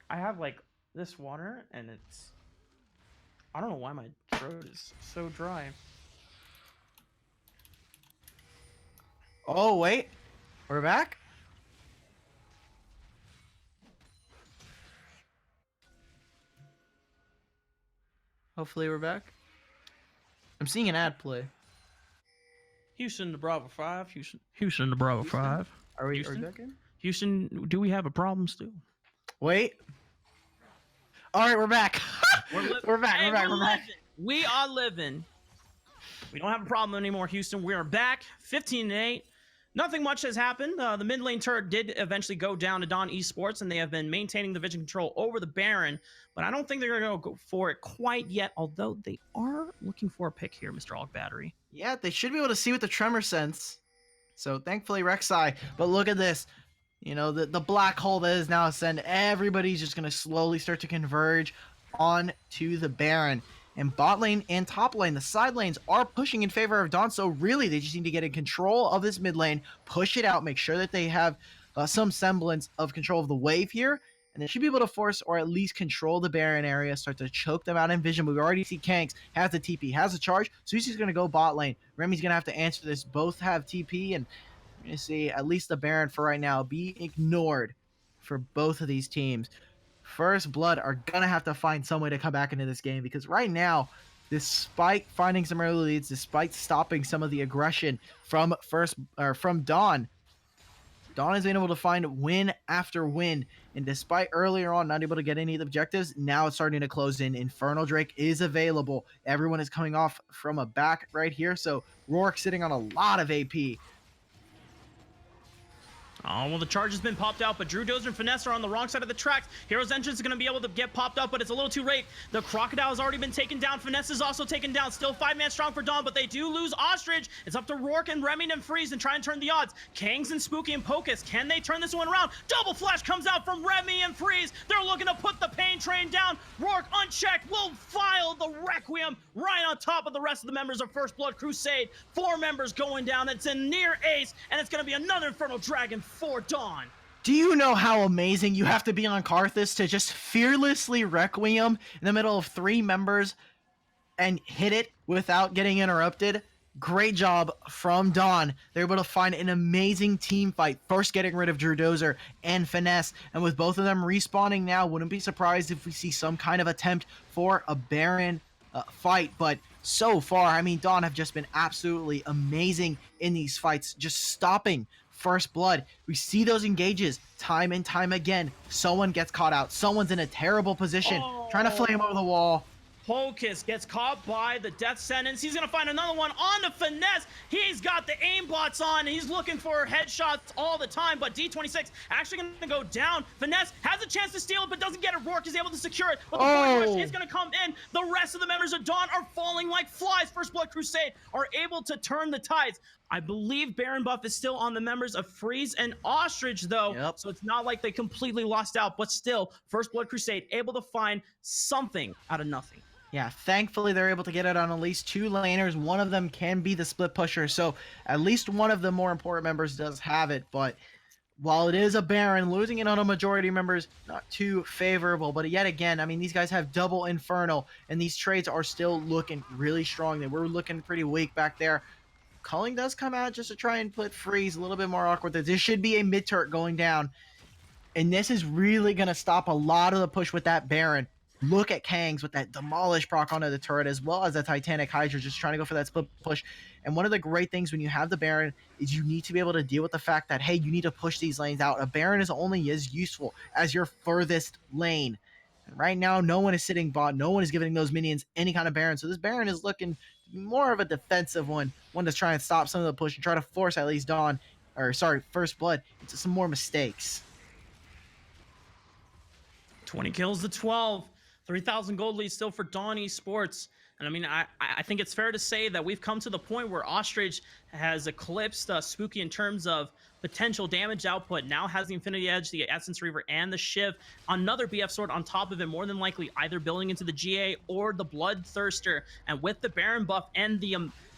I have like this water, and it's I don't know why my throat is so dry. Oh, wait. We're back? Hopefully we're back. I'm seeing an ad play. Houston to Bravo 5. Houston to Bravo 5. Are we Houston? back in? Houston, do we have a problem still? Wait. All right, we're back. We're back. Hey, we're back. we're We're back. living. We are living. We don't have a problem anymore, Houston. We are back. 15-8. Nothing much has happened. The mid lane turret did eventually go down to Dawn Esports, and they have been maintaining the vision control over the Baron, but I don't think they're going to go for it quite yet, although they are looking for a pick here, Mr. Og Battery. Yeah, they should be able to see with the tremor sense. So thankfully Rek'Sai. But look at this. You know, the black hole that is now Ascend, everybody's just going to slowly start to converge onto the Baron. And bot lane and top lane, the side lanes are pushing in favor of Dawn. So really, they just need to get in control of this mid lane, push it out, make sure that they have some semblance of control of the wave here. And they should be able to force or at least control the Baron area, start to choke them out in vision. We already see Kanks has the TP, has a charge. So he's just going to go bot lane. Remy's going to have to answer this. Both have TP, and you're going to see at least the Baron for right now be ignored for both of these teams. First Blood are going to have to find some way to come back into this game, because right now, despite finding some early leads, despite stopping some of the aggression from Dawn, Dawn has been able to find win after win. And despite earlier on not able to get any of the objectives, now it's starting to close in. Infernal Drake is available. Everyone is coming off from a back right here. So Rourke sitting on a lot of AP. Oh, well, the charge has been popped out, but Drew Dozer and Finesse are on the wrong side of the tracks. Hero's Entrance is going to be able to get popped up, but it's a little too late. The Crocodile has already been taken down. Finesse is also taken down. Still 5-man strong for Dawn, but they do lose Ostrich. It's up to Rourke and Remy and Freeze and try and turn the odds. Kangs and Spooky and Pocus, can they turn this one around? Double flash comes out from Remy and Freeze. They're looking to put the pain train down. Rourke, unchecked, will file the Requiem right on top of the rest of the members of First Blood Crusade. 4 members going down. It's a near ace, and it's going to be another Infernal Dragon for Dawn. Do you know how amazing you have to be on Karthus to just fearlessly Requiem in the middle of 3 members and hit it without getting interrupted? Great job from Dawn. They're able to find an amazing team fight. First getting rid of Drew Dozer and Finesse. And with both of them respawning now, wouldn't be surprised if we see some kind of attempt for a Baron fight. But so far, I mean, Dawn have just been absolutely amazing in these fights, just stopping First Blood. We see those engages time and time again. Someone gets caught out. Someone's in a terrible position, trying to flame over the wall. Pocus gets caught by the death sentence. He's going to find another one on the Finesse. He's got the aimbots on. He's looking for headshots all the time, but D26 actually going to go down. Finesse has a chance to steal it, but doesn't get it. Rourke is able to secure it, but the forward rush is going to come in. The rest of the members of Dawn are falling like flies. First Blood Crusade are able to turn the tides. I believe Baron buff is still on the members of Freeze and Ostrich, though, so it's not like they completely lost out, but still, First Blood Crusade able to find something out of nothing. Yeah, thankfully they're able to get it on at least 2 laners. One of them can be the split pusher, so at least one of the more important members does have it. But while it is a Baron, losing it on a majority of members, not too favorable. But yet again, I mean, these guys have double Infernal, and these trades are still looking really strong. They were looking pretty weak back there. Culling does come out just to try and put Freeze a little bit more awkward. There should be a mid-turret going down, and this is really going to stop a lot of the push with that Baron. Look at Kangs with that Demolish proc onto the turret, as well as the Titanic Hydra just trying to go for that split push. And one of the great things when you have the Baron is you need to be able to deal with the fact that, hey, you need to push these lanes out. A Baron is only as useful as your furthest lane. And right now, no one is sitting bot. No one is giving those minions any kind of Baron. So this Baron is looking more of a defensive one to try and stop some of the push and try to force at least First Blood into some more mistakes. 20 kills to 12. 3,000 gold lead still for Dawn Esports. And I mean, I think it's fair to say that we've come to the point where Ostrich has eclipsed Spooky in terms of potential damage output. Now has the Infinity Edge, the Essence Reaver, and the Shiv. Another BF Sword on top of it, more than likely either building into the GA or the Bloodthirster. And with the Baron buff and the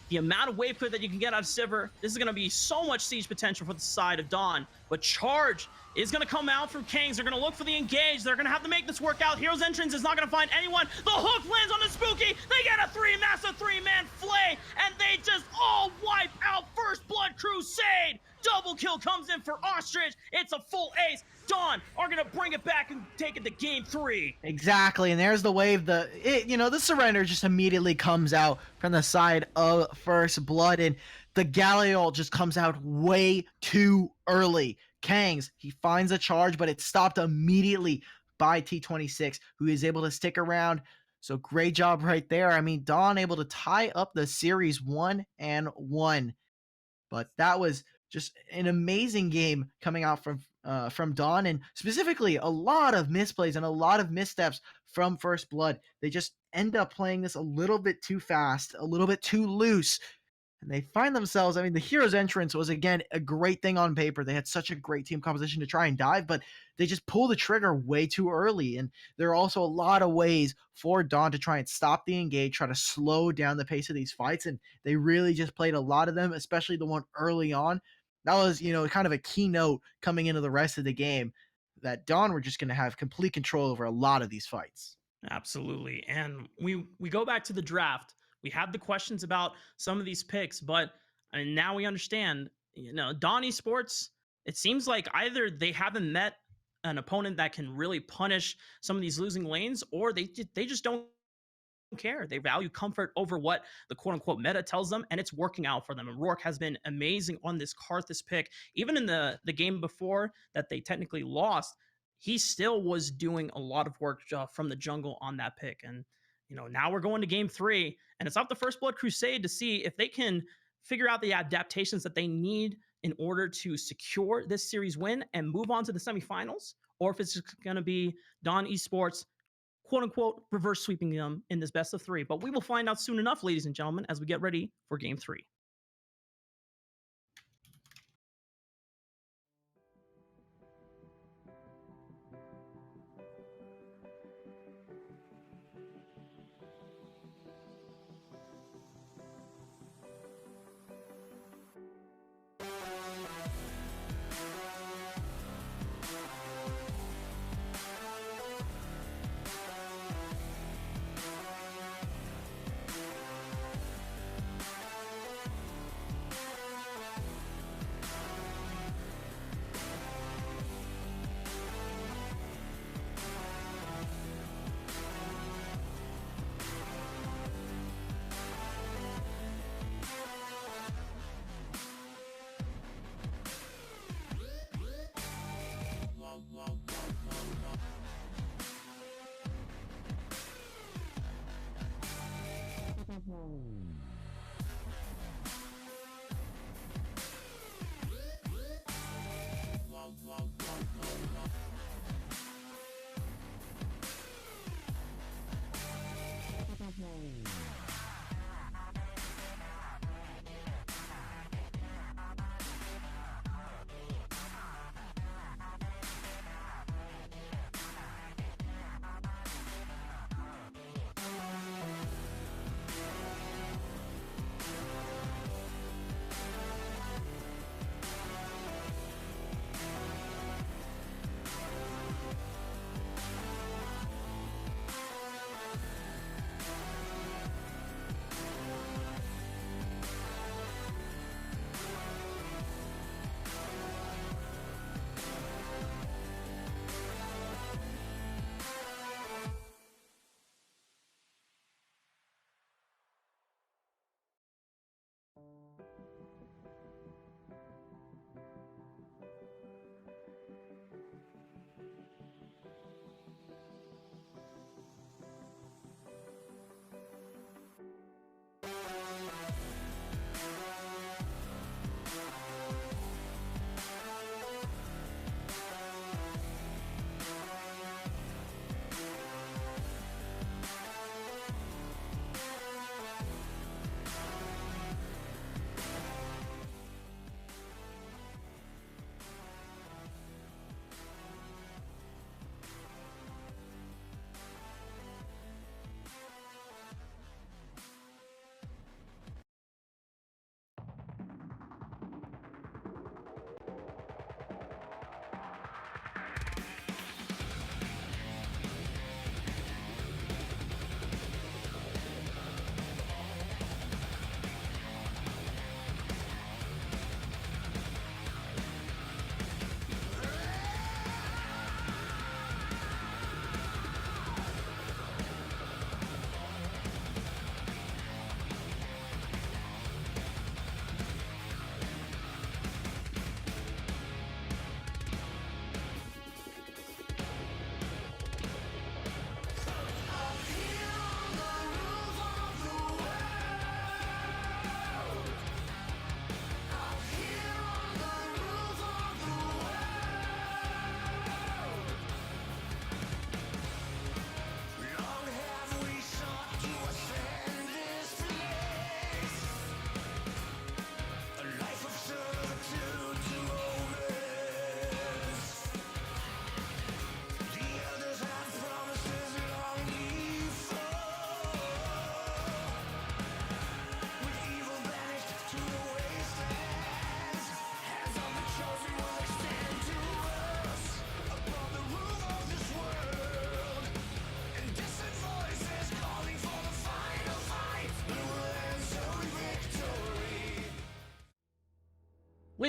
the amount of wave clear that you can get out of Sivir, this is going to be so much siege potential for the side of Dawn. But Charge is going to come out from Kings. They're going to look for the engage. They're going to have to make this work out. Hero's Entrance is not going to find anyone. The hook lands on the Spooky. They get a massive three-man flay, and they just all wipe out First Blood Crusade. Double kill comes in for Ostrich. It's a full ace. Dawn are going to bring it back and take it to game 3. Exactly, and there's the wave. The surrender just immediately comes out from the side of First Blood, and the Galliol just comes out way too early. Kangs, he finds a charge, but it's stopped immediately by T26, who is able to stick around. So great job right there. I mean, Dawn able to tie up the series 1-1. But that was just an amazing game coming out from Dawn, and specifically a lot of misplays and a lot of missteps from First Blood. They just end up playing this a little bit too fast, a little bit too loose, and they find themselves, I mean, the Hero's Entrance was, again, a great thing on paper. They had such a great team composition to try and dive, but they just pull the trigger way too early. And there are also a lot of ways for Dawn to try and stop the engage, try to slow down the pace of these fights, and they really just played a lot of them, especially the one early on. That was, kind of a keynote coming into the rest of the game, that Dawn were just going to have complete control over a lot of these fights. Absolutely. And we go back to the draft. We had the questions about some of these picks, but now we understand, Dawn Esports, it seems like either they haven't met an opponent that can really punish some of these losing lanes, or they just don't care. They value comfort over what the quote unquote meta tells them, and it's working out for them. And Rourke has been amazing on this Karthus pick. Even in the game before that they technically lost, he still was doing a lot of work from the jungle on that pick. And now we're going to game 3, and it's up to First Blood Crusade to see if they can figure out the adaptations that they need in order to secure this series win and move on to the semifinals, or if it's going to be Dawn Esports, quote unquote, reverse sweeping them in this best of 3. But we will find out soon enough, ladies and gentlemen, as we get ready for game 3.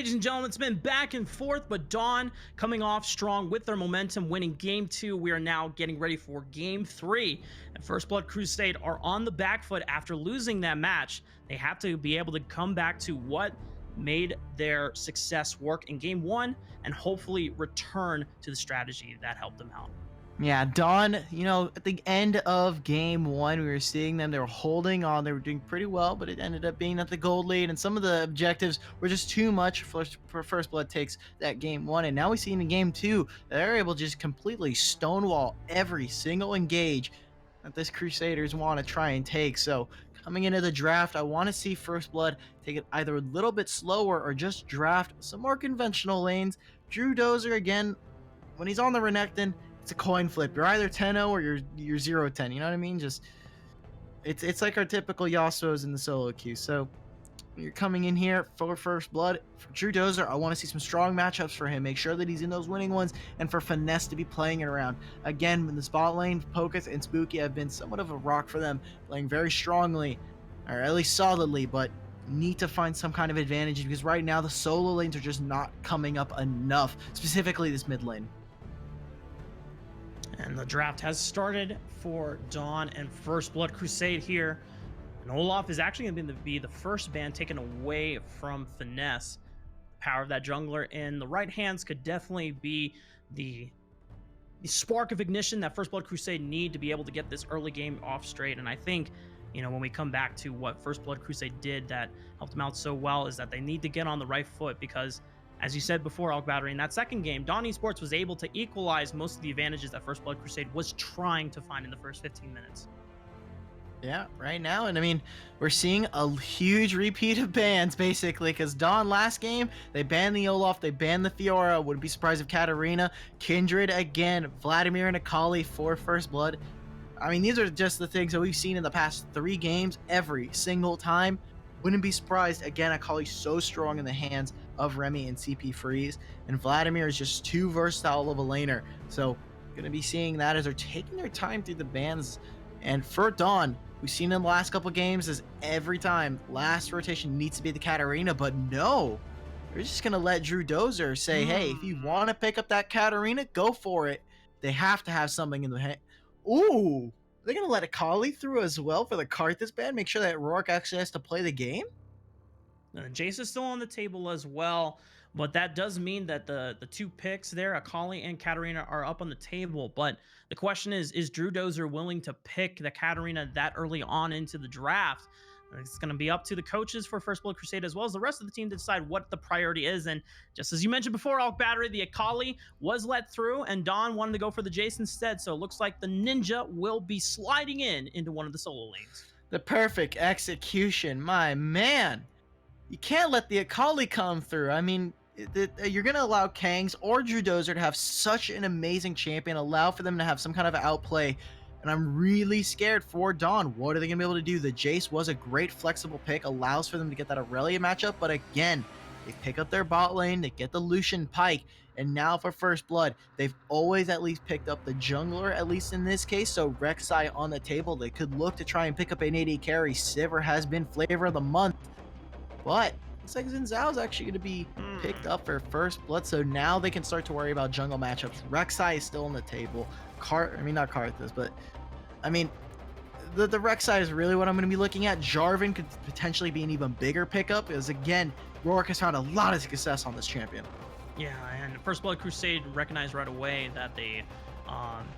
Ladies and gentlemen, it's been back and forth, but Dawn coming off strong with their momentum, winning game 2. We are now getting ready for game 3. And First Blood Crusade are on the back foot after losing that match. They have to be able to come back to what made their success work in game 1 and hopefully return to the strategy that helped them out. Yeah, Dawn, at the end of game 1, we were seeing them. They were holding on. They were doing pretty well, but it ended up being at the gold lead, and some of the objectives were just too much for First Blood takes that game 1. And now we see in game 2, they're able to just completely stonewall every single engage that this Crusaders want to try and take. So coming into the draft, I want to see First Blood take it either a little bit slower or just draft some more conventional lanes. Drew Dozer, again, when he's on the Renekton, it's a coin flip. You're either 10-0 or you're 0-10. You know what I mean? Just it's like our typical Yasuo's in the solo queue. So you're coming in here for First Blood. For Drew Dozer, I want to see some strong matchups for him. Make sure that he's in those winning ones, and for Finesse to be playing it around. Again, in the spot lane, Pocus and Spooky have been somewhat of a rock for them, playing very strongly, or at least solidly, but need to find some kind of advantage because right now the solo lanes are just not coming up enough, specifically this mid lane. And the draft has started for Dawn and First Blood Crusade here. And Olaf is actually going to be the first ban taken away from Finesse. The power of that jungler in the right hands could definitely be the spark of ignition that First Blood Crusade need to be able to get this early game off straight. And I think, when we come back to what First Blood Crusade did that helped them out so well is that they need to get on the right foot because, as you said before, Alk Battery, in that second game, Dawn Esports was able to equalize most of the advantages that First Blood Crusade was trying to find in the first 15 minutes. Yeah, right now. And I mean, we're seeing a huge repeat of bans, basically, because Dawn last game, they banned the Olaf, they banned the Fiora. Wouldn't be surprised if Katarina, Kindred again, Vladimir and Akali for First Blood. I mean, these are just the things that we've seen in the past 3 games every single time. Wouldn't be surprised, again, Akali's so strong in the hands of Remy and CP Freeze, and Vladimir is just too versatile of a laner. So, going to be seeing that as they're taking their time through the bans. And for Dawn, we've seen in the last couple games is every time last rotation needs to be the Katarina, but no, they're just going to let Drew Dozer say, hey, if you want to pick up that Katarina, go for it. They have to have something in the hand. Ooh, they're going to let Akali through as well for the Karthus ban, make sure that Rourke actually has to play the game? And Jace is still on the table as well, but that does mean that the 2 picks there, Akali and Katarina, are up on the table. But the question is Drew Dozer willing to pick the Katarina that early on into the draft? It's going to be up to the coaches for First Blood Crusade as well as the rest of the team to decide what the priority is. And just as you mentioned before, Alk Battery, the Akali was let through, and Dawn wanted to go for the Jace instead. So it looks like the Ninja will be sliding into one of the solo lanes. The perfect execution, my man. You can't let the Akali come through. I mean, you're going to allow Kangs or Drew Dozer to have such an amazing champion, allow for them to have some kind of outplay, and I'm really scared for Dawn. What are they going to be able to do? The Jace was a great flexible pick, allows for them to get that Aurelia matchup, but again, they pick up their bot lane, they get the Lucian Pike, and now for First Blood, they've always at least picked up the jungler, at least in this case, so Rek'Sai on the table. They could look to try and pick up an AD carry. Sivir has been flavor of the month, but looks like Xin Zhao is actually going to be picked up for First Blood, so now they can start to worry about jungle matchups. Rek'Sai is still on the table. Not Karthus, but I mean, the Rek'Sai is really what I'm going to be looking at. Jarvan could potentially be an even bigger pickup, because again, Rourke has found a lot of success on this champion. Yeah, and First Blood Crusade recognized right away that they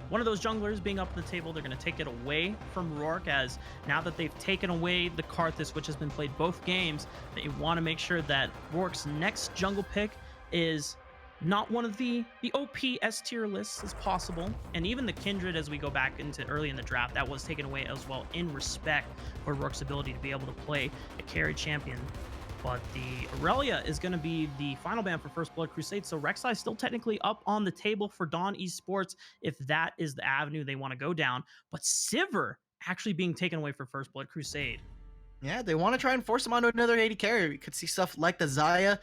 one of those junglers being up on the table, they're going to take it away from Rourke, as now that they've taken away the Karthus, which has been played both games, they want to make sure that Rourke's next jungle pick is not one of the OP S tier lists as possible. And even the Kindred, as we go back into early in the draft, that was taken away as well in respect for Rourke's ability to be able to play a carry champion. But the Aurelia is going to be the final ban for First Blood Crusade, so Rek'Sai is still technically up on the table for Dawn Esports if that is the avenue they want to go down. But Sivir actually being taken away for First Blood Crusade. Yeah, they want to try and force him onto another AD carry. We could see stuff like the Xayah,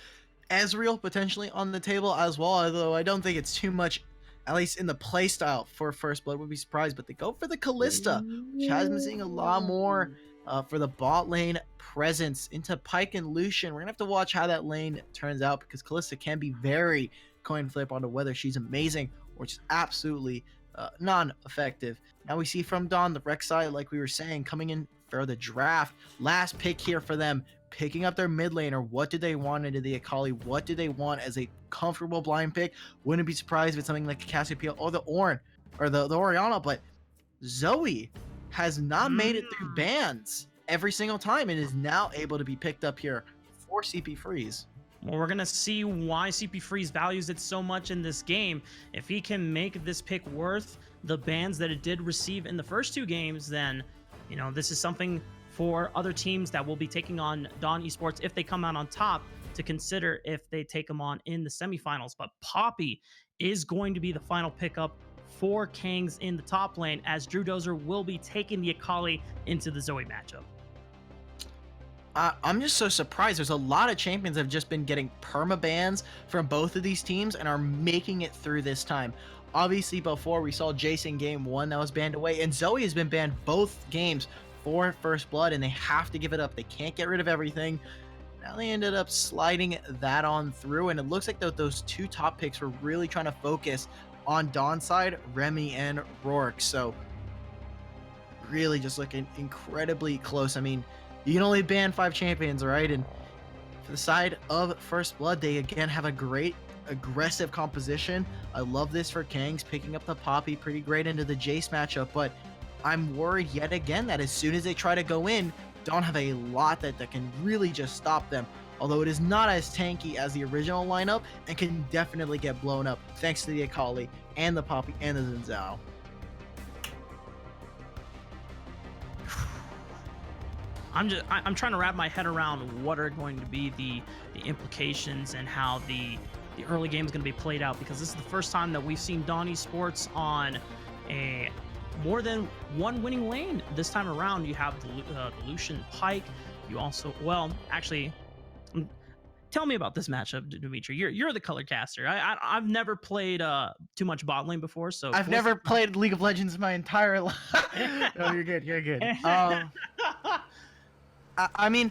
Ezreal potentially on the table as well, although I don't think it's too much, at least in the playstyle for First Blood. Would be surprised, but they go for the Callista, which has been seeing a lot more for the bot lane presence into Pyke and Lucian. We're gonna have to watch how that lane turns out because Kalista can be very coin flip onto whether she's amazing or just absolutely non-effective. Now we see from Dawn, the Rek'Sai, like we were saying, coming in for the draft. Last pick here for them, picking up their mid laner. What did they want into the Akali? What do they want as a comfortable blind pick? Wouldn't be surprised if it's something like Cassiopeia or the Ornn or the Orianna, but Zoe has not made it through bans every single time and is now able to be picked up here for CP Freeze. Well, we're going to see why CP Freeze values it so much in this game. If he can make this pick worth the bans that it did receive in the first 2 games, then, you know, this is something for other teams that will be taking on Dawn Esports if they come out on top to consider if they take them on in the semifinals. But Poppy is going to be the final pickup for Kangs in the top lane, as Drew Dozer will be taking the Akali into the Zoe matchup. I'm just so surprised. There's a lot of champions that have just been getting perma bans from both of these teams and are making it through this time. Obviously, before we saw Jason game 1 that was banned away, and Zoe has been banned both games for First Blood, and they have to give it up. They can't get rid of everything. Now they ended up sliding that on through, and it looks like those 2 top picks were really trying to focus on Dawn's side, Remy and Rourke. So really just looking incredibly close. I mean, you can only ban 5 champions, right? And for the side of First Blood, they again have a great aggressive composition. I love this for Kangs, picking up the Poppy pretty great into the Jace matchup, but I'm worried yet again that as soon as they try to go in, Dawn have a lot that can really just stop them. Although it is not as tanky as the original lineup and can definitely get blown up thanks to the Akali and the Poppy and the Xin Zhao. I'm trying to wrap my head around what are going to be the implications and how the early game is going to be played out, because this is the first time that we've seen Dawn Esports on a more than 1 winning lane. This time around, you have the Lucian Pyke. You also, well, actually, tell me about this matchup, Dimitri. You're the color caster. I've never played too much bot lane before, so I've never played League of Legends my entire life. No, you're good. You're good. I mean,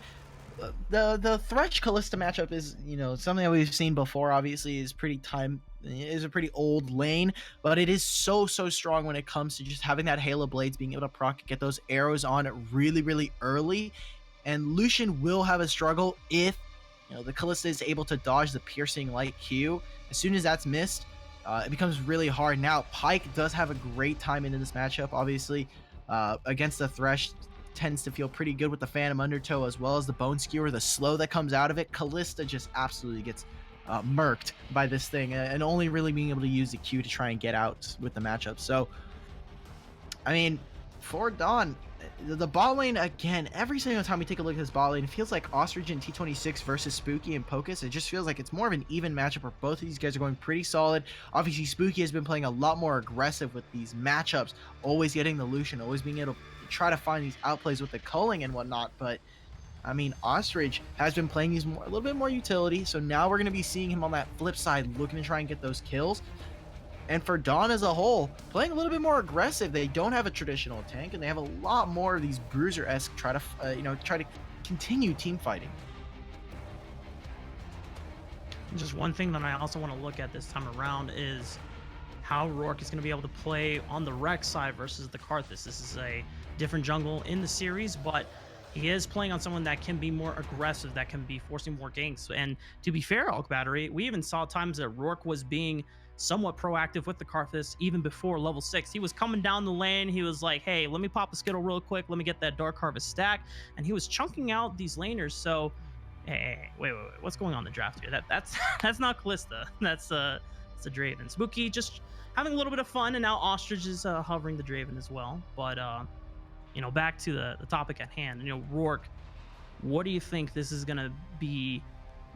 the Thresh Kalista matchup is, you know, something that we've seen before. Obviously, is a pretty old lane, but it is so strong when it comes to just having that Halo Blades, being able to proc, get those arrows on really early. And Lucian will have a struggle if, you know, the Kalista is able to dodge the piercing light Q. As soon as that's missed, it becomes really hard. Now, Pyke does have a great time into this matchup, obviously, against the Thresh. Tends to feel pretty good with the Phantom Undertow as well as the Bone Skewer, the slow that comes out of it. Kalista just absolutely gets murked by this thing, and only really being able to use the Q to try and get out with the matchup. So, I mean, for Dawn, the bot lane, again, every single time we take a look at this bot lane, it feels like Ostrich and T26 versus Spooky and Pocus. It just feels like it's more of an even matchup where both of these guys are going pretty solid. Obviously, Spooky has been playing a lot more aggressive with these matchups, always getting the Lucian, always being able to try to find these outplays with the culling and whatnot. But I mean, Ostrich has been playing these a little bit more utility, so now we're going to be seeing him on that flip side looking to try and get those kills. And for Dawn as a whole, playing a little bit more aggressive. They don't have a traditional tank, and they have a lot more of these Bruiser-esque try to continue team fighting. Just one thing that I also want to look at this time around is how Rourke is going to be able to play on the Rex side versus the Karthus. This is a different jungle in the series, but he is playing on someone that can be more aggressive, that can be forcing more ganks. And to be fair, Elk Battery, we even saw times that Rourke was being somewhat proactive with the Karthus even before level 6. He was coming down the lane. He was like, hey, let me pop a Skittle real quick. Let me get that Dark Harvest stack. And he was chunking out these laners. So, hey, wait. What's going on in the draft here? That's not Kalista. It's a Draven. Spooky just having a little bit of fun, and now Ostrich is hovering the Draven as well. But, you know, back to the topic at hand. You know, Rourke, what do you think this is going to be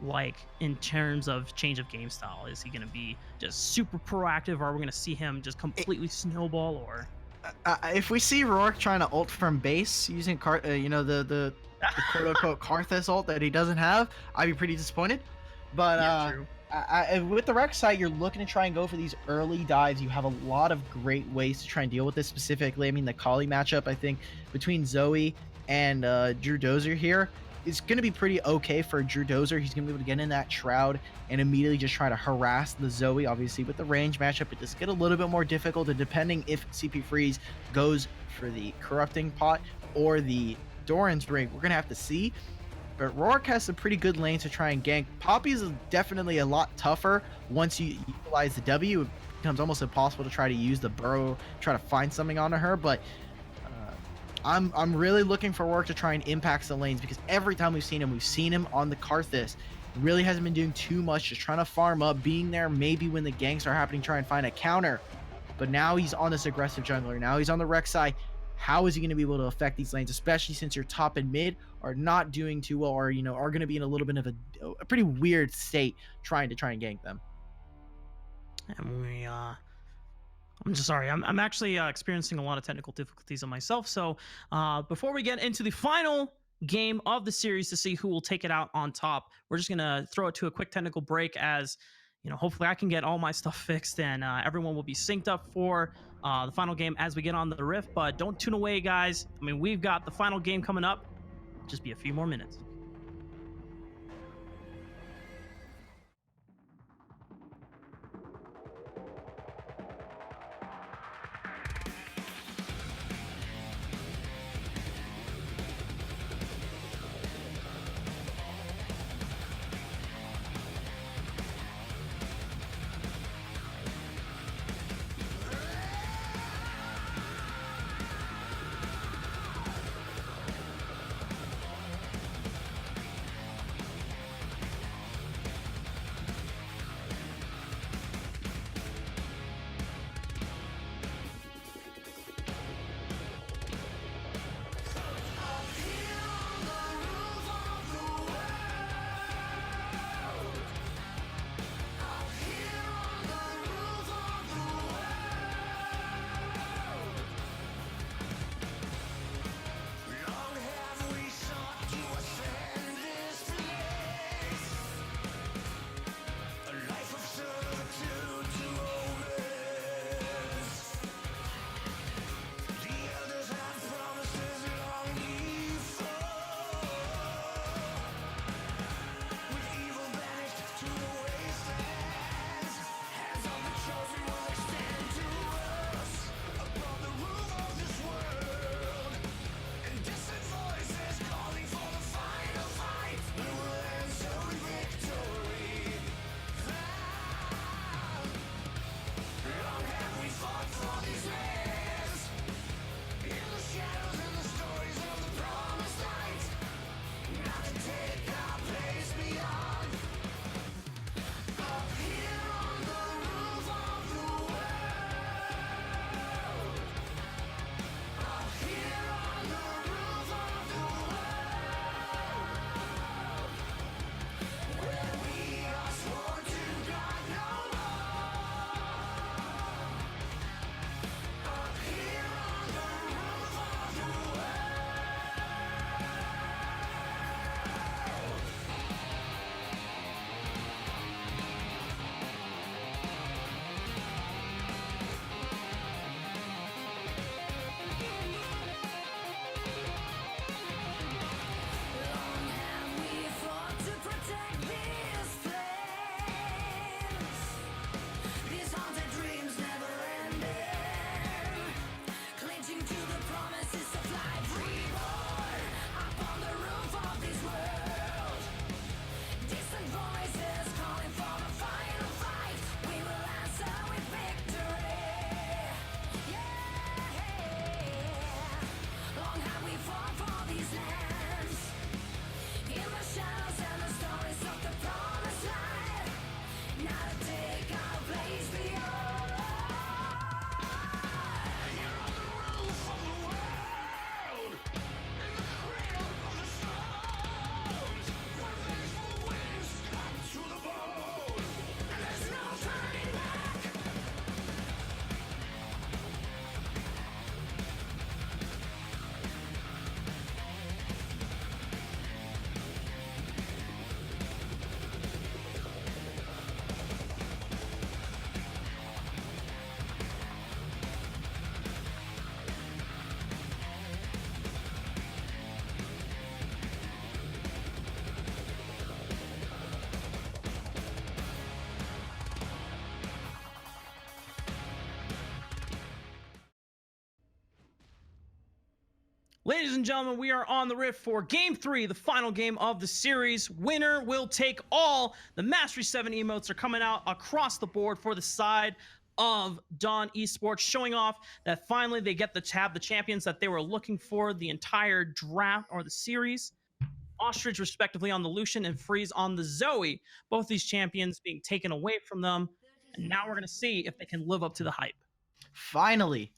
like in terms of change of game style? Is he going to be just super proactive, or are we going to see him just completely snowball? Or if we see Rourke trying to ult from base using the quote unquote Karthus ult that he doesn't have, I'd be pretty disappointed. But yeah, true. With the Rex side, you're looking to try and go for these early dives. You have a lot of great ways to try and deal with this specifically. I mean, the Kali matchup, I think, between Zoe and Drew Dozer here, it's going to be pretty okay for Drew Dozer. He's going to be able to get in that Shroud and immediately just try to harass the Zoe. Obviously, with the range matchup, it does get a little bit more difficult, and depending if CP Freeze goes for the Corrupting Pot or the Doran's Ring, we're going to have to see. But Rourke has some pretty good lanes to try and gank. Poppy's is definitely a lot tougher once you utilize the W. It becomes almost impossible to try to use the burrow, try to find something onto her. But I'm really looking for Rourke to try and impact the lanes, because every time we've seen him on the Karthus. Really hasn't been doing too much, just trying to farm up, being there maybe when the ganks are happening, try and find a counter. But now he's on this aggressive jungler. Now he's on the Rek'Sai. How is he going to be able to affect these lanes, especially since your top and mid are not doing too well, or are going to be in a little bit of a pretty weird state trying to gank them. And I'm just sorry. I'm actually experiencing a lot of technical difficulties on myself. So before we get into the final game of the series to see who will take it out on top, we're just gonna throw it to a quick technical break, as hopefully I can get all my stuff fixed, and everyone will be synced up for the final game as we get on the Rift. But don't tune away, guys. I mean, we've got the final game coming up. Just be a few more minutes. Ladies and gentlemen, we are on the rift for Game 3, the final game of the series. Winner will take all. The Mastery 7 emotes are coming out across the board for the side of Dawn Esports, showing off that finally they get to have the champions that they were looking for the entire draft or the series. Ostrich, respectively, on the Lucian and Freeze on the Zoe. Both these champions being taken away from them. And now we're going to see if they can live up to the hype. Finally.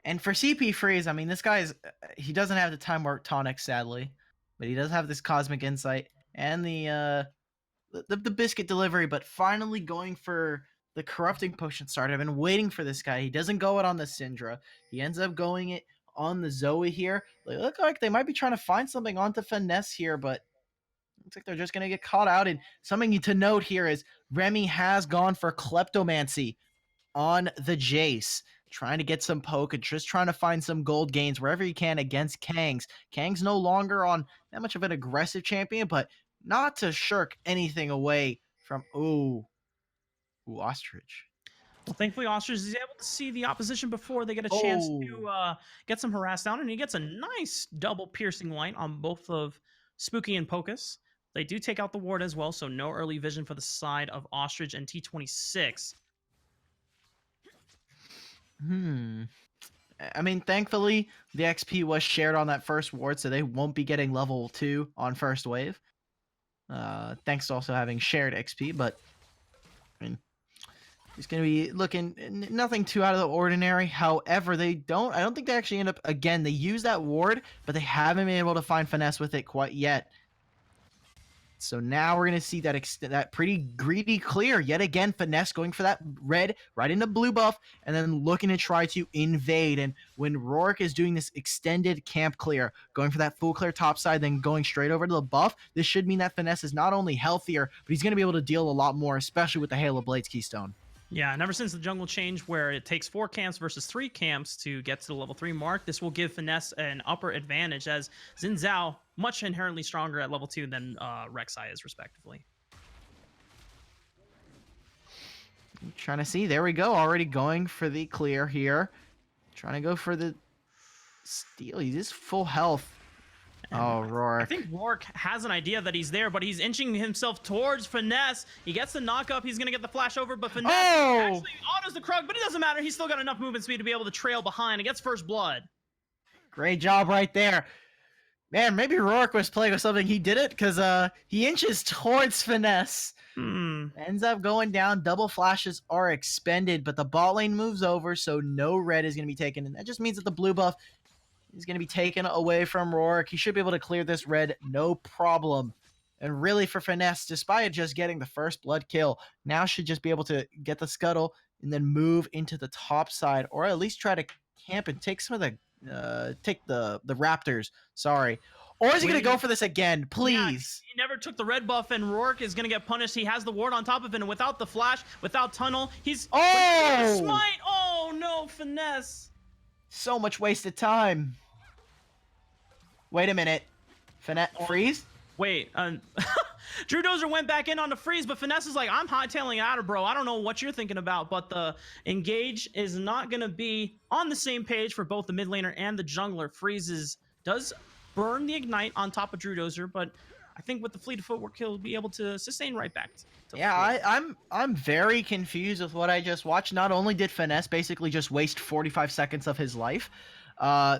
And for CP Freeze, I mean, this guy is, he doesn't have the time warp tonic, sadly, but he does have this cosmic insight and the biscuit delivery, but finally going for the corrupting potion start. I've been waiting for this guy. He doesn't go it on the Syndra. He ends up going it on the Zoe here. They look like they might be trying to find something onto Finesse here, but looks like they're just going to get caught out. And something to note here is Remy has gone for Kleptomancy on the Jace, trying to get some poke and just trying to find some gold gains wherever he can against Kangs. Kang's no longer on that much of an aggressive champion, but not to shirk anything away from Ostrich. Well, thankfully, Ostrich is able to see the opposition before they get a chance to get some harass down, and he gets a nice double piercing light on both of Spooky and Pocus. They do take out the ward as well, so no early vision for the side of Ostrich and T26. I mean, thankfully, the XP was shared on that first ward, so they won't be getting level 2 on first wave. Thanks to also having shared XP, but I mean, he's going to be looking nothing too out of the ordinary. However, I don't think they actually end up, again, they use that ward, but they haven't been able to find Finesse with it quite yet. So now we're going to see that pretty greedy clear. Yet again, Finesse going for that red right into blue buff and then looking to try to invade. And when Rourke is doing this extended camp clear, going for that full clear top side, then going straight over to the buff, this should mean that Finesse is not only healthier, but he's going to be able to deal a lot more, especially with the Halo Blades Keystone. Yeah, and ever since the jungle change where it takes 4 camps versus 3 camps to get to the level 3 mark, this will give Finesse an upper advantage as Xin Zhao much inherently stronger at level 2 than Rek'Sai is, respectively. I'm trying to see. There we go. Already going for the clear here. Trying to go for the steal. He's just full health. Oh, Rourke. I think Rourke has an idea that he's there, but he's inching himself towards Finesse. He gets the knock up. He's going to get the flash over, but Finesse actually autos the Krug, but it doesn't matter. He's still got enough movement speed to be able to trail behind and gets first blood. Great job right there. Man, maybe Rourke was playing with something. He did it because he inches towards Finesse. Ends up going down. Double flashes are expended, but the bot lane moves over, so no red is going to be taken. And that just means that the blue buff is going to be taken away from Rourke. He should be able to clear this red, no problem. And really for Finesse, despite just getting the first blood kill, now should just be able to get the scuttle and then move into the top side, or at least try to camp and take some of the take the Raptors. Sorry. Or is he going to go for this again? Please. Yeah, he never took the red buff, and Rourke is going to get punished. He has the ward on top of it, and without the flash, without tunnel, he's... Oh! Smite! Oh, no, Finesse. So much wasted time. Wait a minute. Freeze? Wait, Drew Dozer went back in on the freeze, but Finesse is like, I'm hightailing out of bro. I don't know what you're thinking about, but the engage is not going to be on the same page for both the mid laner and the jungler. Freeze does burn the ignite on top of Drew Dozer, but I think with the fleet of footwork, he'll be able to sustain right back. I'm very confused with what I just watched. Not only did Finesse basically just waste 45 seconds of his life,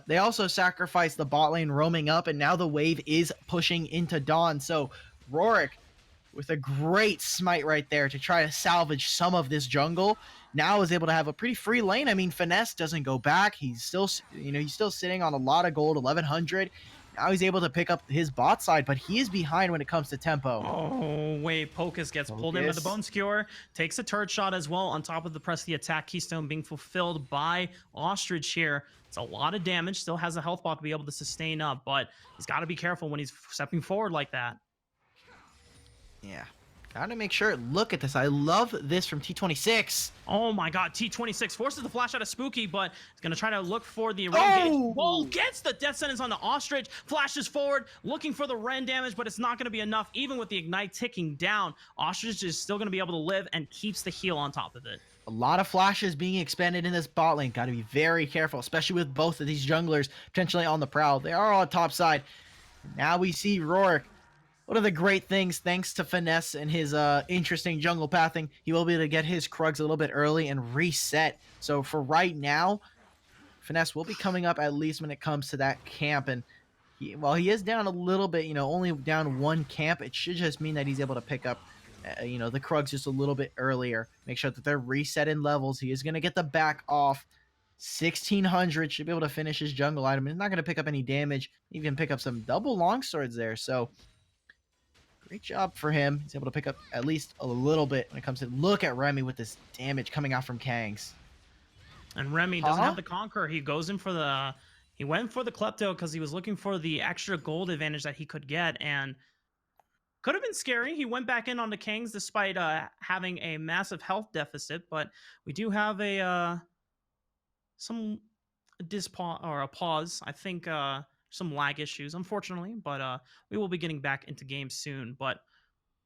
they also sacrificed the bot lane roaming up, and now the wave is pushing into Dawn. So Rourke, with a great smite right there to try to salvage some of this jungle, now is able to have a pretty free lane. I mean, Finesse doesn't go back. He's still, he's still sitting on a lot of gold, 1100. Now he's able to pick up his bot side, but he is behind when it comes to tempo. Oh, wait. Pocus gets pulled in with the Bone Skewer. Takes a turret shot as well on top of the press the attack keystone being fulfilled by Ostrich here. It's a lot of damage. Still has a health bot to be able to sustain up, but he's got to be careful when he's stepping forward like that. Yeah. Gotta make sure. Look at this. I love this from T26. Oh my god, T26 forces the flash out of Spooky, but he's going to try to look for the Ren Bull gets the death sentence on the Ostrich, flashes forward, looking for the Ren damage, but it's not going to be enough, even with the Ignite ticking down. Ostrich is still going to be able to live and keeps the heal on top of it. A lot of flashes being expended in this bot lane. Got to be very careful, especially with both of these junglers potentially on the prowl. They are on top side. Now we see Rourke. One of the great things, thanks to Finesse and his interesting jungle pathing, he will be able to get his Krugs a little bit early and reset. So for right now, Finesse will be coming up at least when it comes to that camp. And while he is down a little bit, only down one camp, it should just mean that he's able to pick up, the Krugs just a little bit earlier. Make sure that they're reset in levels. He is going to get the back off. 1600 should be able to finish his jungle item. He's not going to pick up any damage. He can pick up some double longswords there. So great job for him. He's able to pick up at least a little bit when it comes to look at Remy with this damage coming out from Kangs. And Remy doesn't Huh? have the Conqueror. He goes in for the he went for the Klepto because he was looking for the extra gold advantage that he could get, and could have been scary. He went back in on the Kings despite having a massive health deficit, but we do have a some a pause. I think some lag issues, unfortunately, but we will be getting back into games soon. But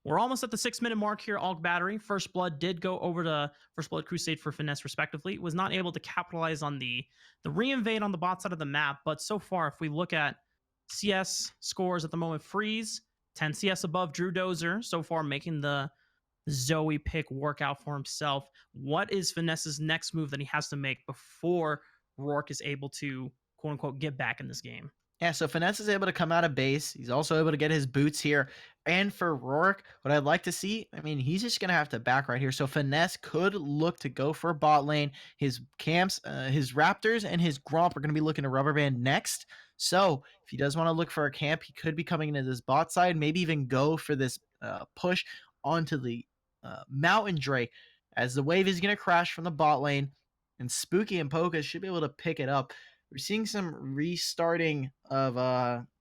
we're almost at the 6 minute mark here. Alk Battery, First Blood did go over to First Blood Crusade for Finesse, respectively. Was not able to capitalize on the reinvade on the bot side of the map. But so far, if we look at CS scores at the moment, Freeze 10 CS above Drew Dozer, so far making the Zoe pick work out for himself. What is Finesse's next move that he has to make before Rourke is able to quote unquote get back in this game? Yeah, so Finesse is able to come out of base. He's also able to get his boots here. And for Rourke, what I'd like to see, he's just going to have to back right here. So Finesse could look to go for bot lane. His camps, his Raptors, and his Gromp are going to be looking to rubber band next. So if he does want to look for a camp, he could be coming into this bot side, maybe even go for this push onto the Mountain Drake, as the wave is going to crash from the bot lane. And Spooky and Poka should be able to pick it up. We're seeing some restarting of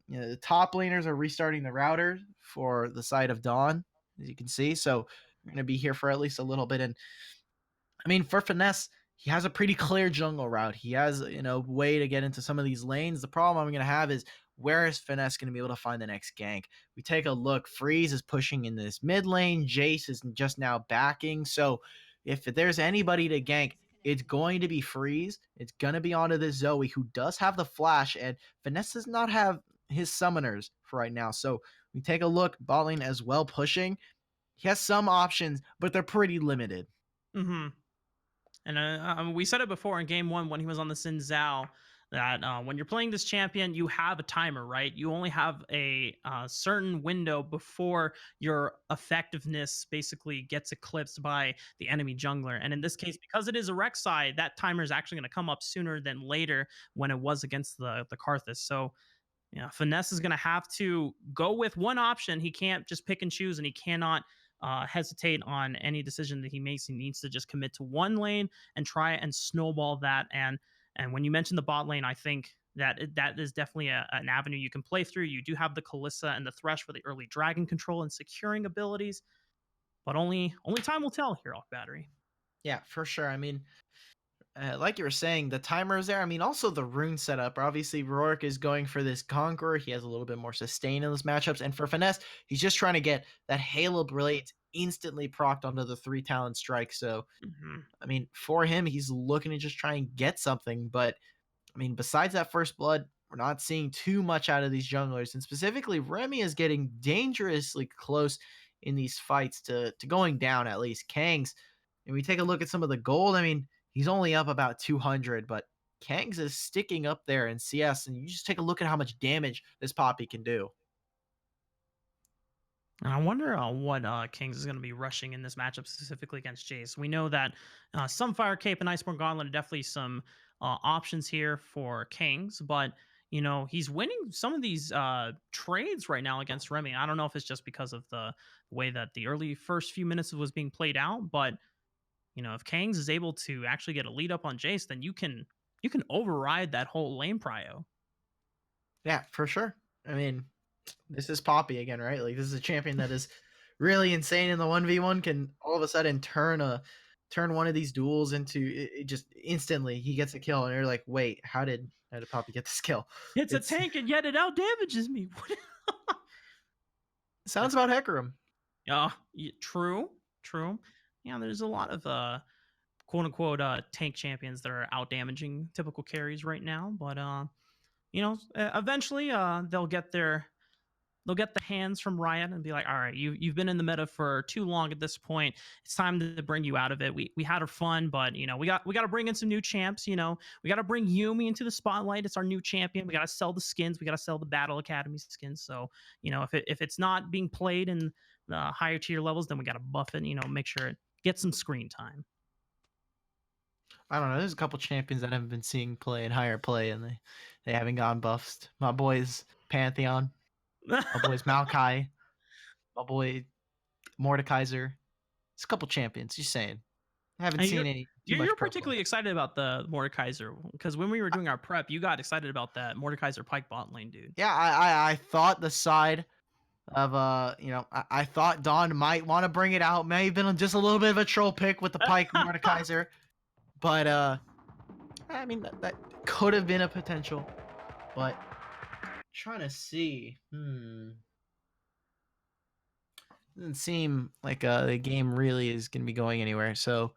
the top laners are restarting the router for the side of Dawn, as you can see. So we're gonna be here for at least a little bit. And for Finesse, he has a pretty clear jungle route. He has, way to get into some of these lanes. The problem I'm going to have is, where is Finesse going to be able to find the next gank? We take a look. Freeze is pushing in this mid lane. Jace is just now backing. So if there's anybody to gank, it's going to be Freeze. It's going to be onto this Zoe, who does have the flash, and Finesse does not have his summoners for right now. So we take a look. Bot lane as well pushing. He has some options, but they're pretty limited. Mm-hmm. And we said it before in game one when he was on the Sin Zhao that when you're playing this champion, you have a timer, right? You only have a certain window before your effectiveness basically gets eclipsed by the enemy jungler. And in this case, because it is a Rek'Sai, that timer is actually going to come up sooner than later when it was against the Karthus. So yeah, Finesse is going to have to go with one option. He can't just pick and choose, and he cannot hesitate on any decision that he makes. He needs to just commit to one lane and try and snowball that. And when you mentioned the bot lane, I think that is definitely an avenue you can play through. You do have the Kalissa and the Thresh for the early dragon control and securing abilities, but only time will tell here off battery. Yeah, for sure. Like you were saying, the timer is there. Also the rune setup. Obviously, Rourke is going for this Conqueror. He has a little bit more sustain in those matchups. And for Finesse, he's just trying to get that Halo Blade instantly procced onto the 3 talent strike. So, for him, he's looking to just try and get something. But, besides that first blood, we're not seeing too much out of these junglers. And specifically, Remy is getting dangerously close in these fights to going down, at least. Kangs, and we take a look at some of the gold. He's only up about 200, but Kangs is sticking up there in CS, and you just take a look at how much damage this Poppy can do. And I wonder what Kings is going to be rushing in this matchup specifically against Jace. We know that Sunfire Cape and Iceborne Gauntlet are definitely some options here for Kings, but he's winning some of these trades right now against Remy. I don't know if it's just because of the way that the early first few minutes was being played out, but if Kangs is able to actually get a lead up on Jace, then you can override that whole lane prio. Yeah, for sure. This is Poppy again, right? Like, this is a champion that is really insane in the 1v1, can all of a sudden turn one of these duels into it just instantly he gets a kill, and you're like, wait, how did Poppy get this kill? It's a tank, and yet it out damages me. Sounds about Hecarim. Yeah, true. Yeah, there's a lot of quote unquote tank champions that are out damaging typical carries right now. But eventually they'll get the hands from Riot and be like, all right, you've been in the meta for too long at this point. It's time to bring you out of it. We had our fun, but we got to bring in some new champs. We got to bring Yumi into the spotlight. It's our new champion. We got to sell the skins. We got to sell the Battle Academy skins. So if it's not being played in the higher tier levels, then we got to buff it. Make sure it gets some screen time. I don't know. There's a couple champions that I haven't been seeing play in higher play, and they haven't gotten buffed. My boys Pantheon, my boys Maokai, my boy Mordekaiser. It's a couple champions. Just saying. I haven't And seen any too much. you're particularly excited about the Mordekaiser because when we were doing our prep, you got excited about that Mordekaiser Pike bot lane, dude. Yeah, I thought the side of I thought Dawn might want to bring it out. May have been just a little bit of a troll pick with the Pike Mordekaiser, but I mean that could have been a potential. But trying to see, doesn't seem like the game really is going to be going anywhere. So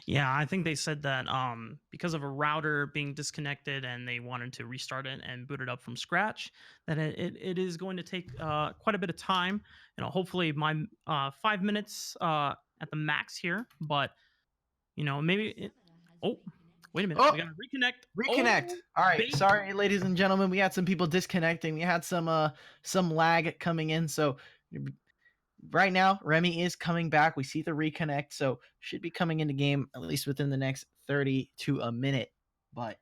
Yeah, I think they said that because of a router being disconnected and they wanted to restart it and boot it up from scratch, that it is going to take quite a bit of time. Hopefully my 5 minutes at the max here, but maybe. Oh, wait a minute, we gotta reconnect. Reconnect. Oh, All right. baby. Sorry, ladies and gentlemen. We had some people disconnecting. We had some lag coming in. So right now, Remy is coming back. We see the reconnect. So should be coming into game at least within the next 30 to a minute. But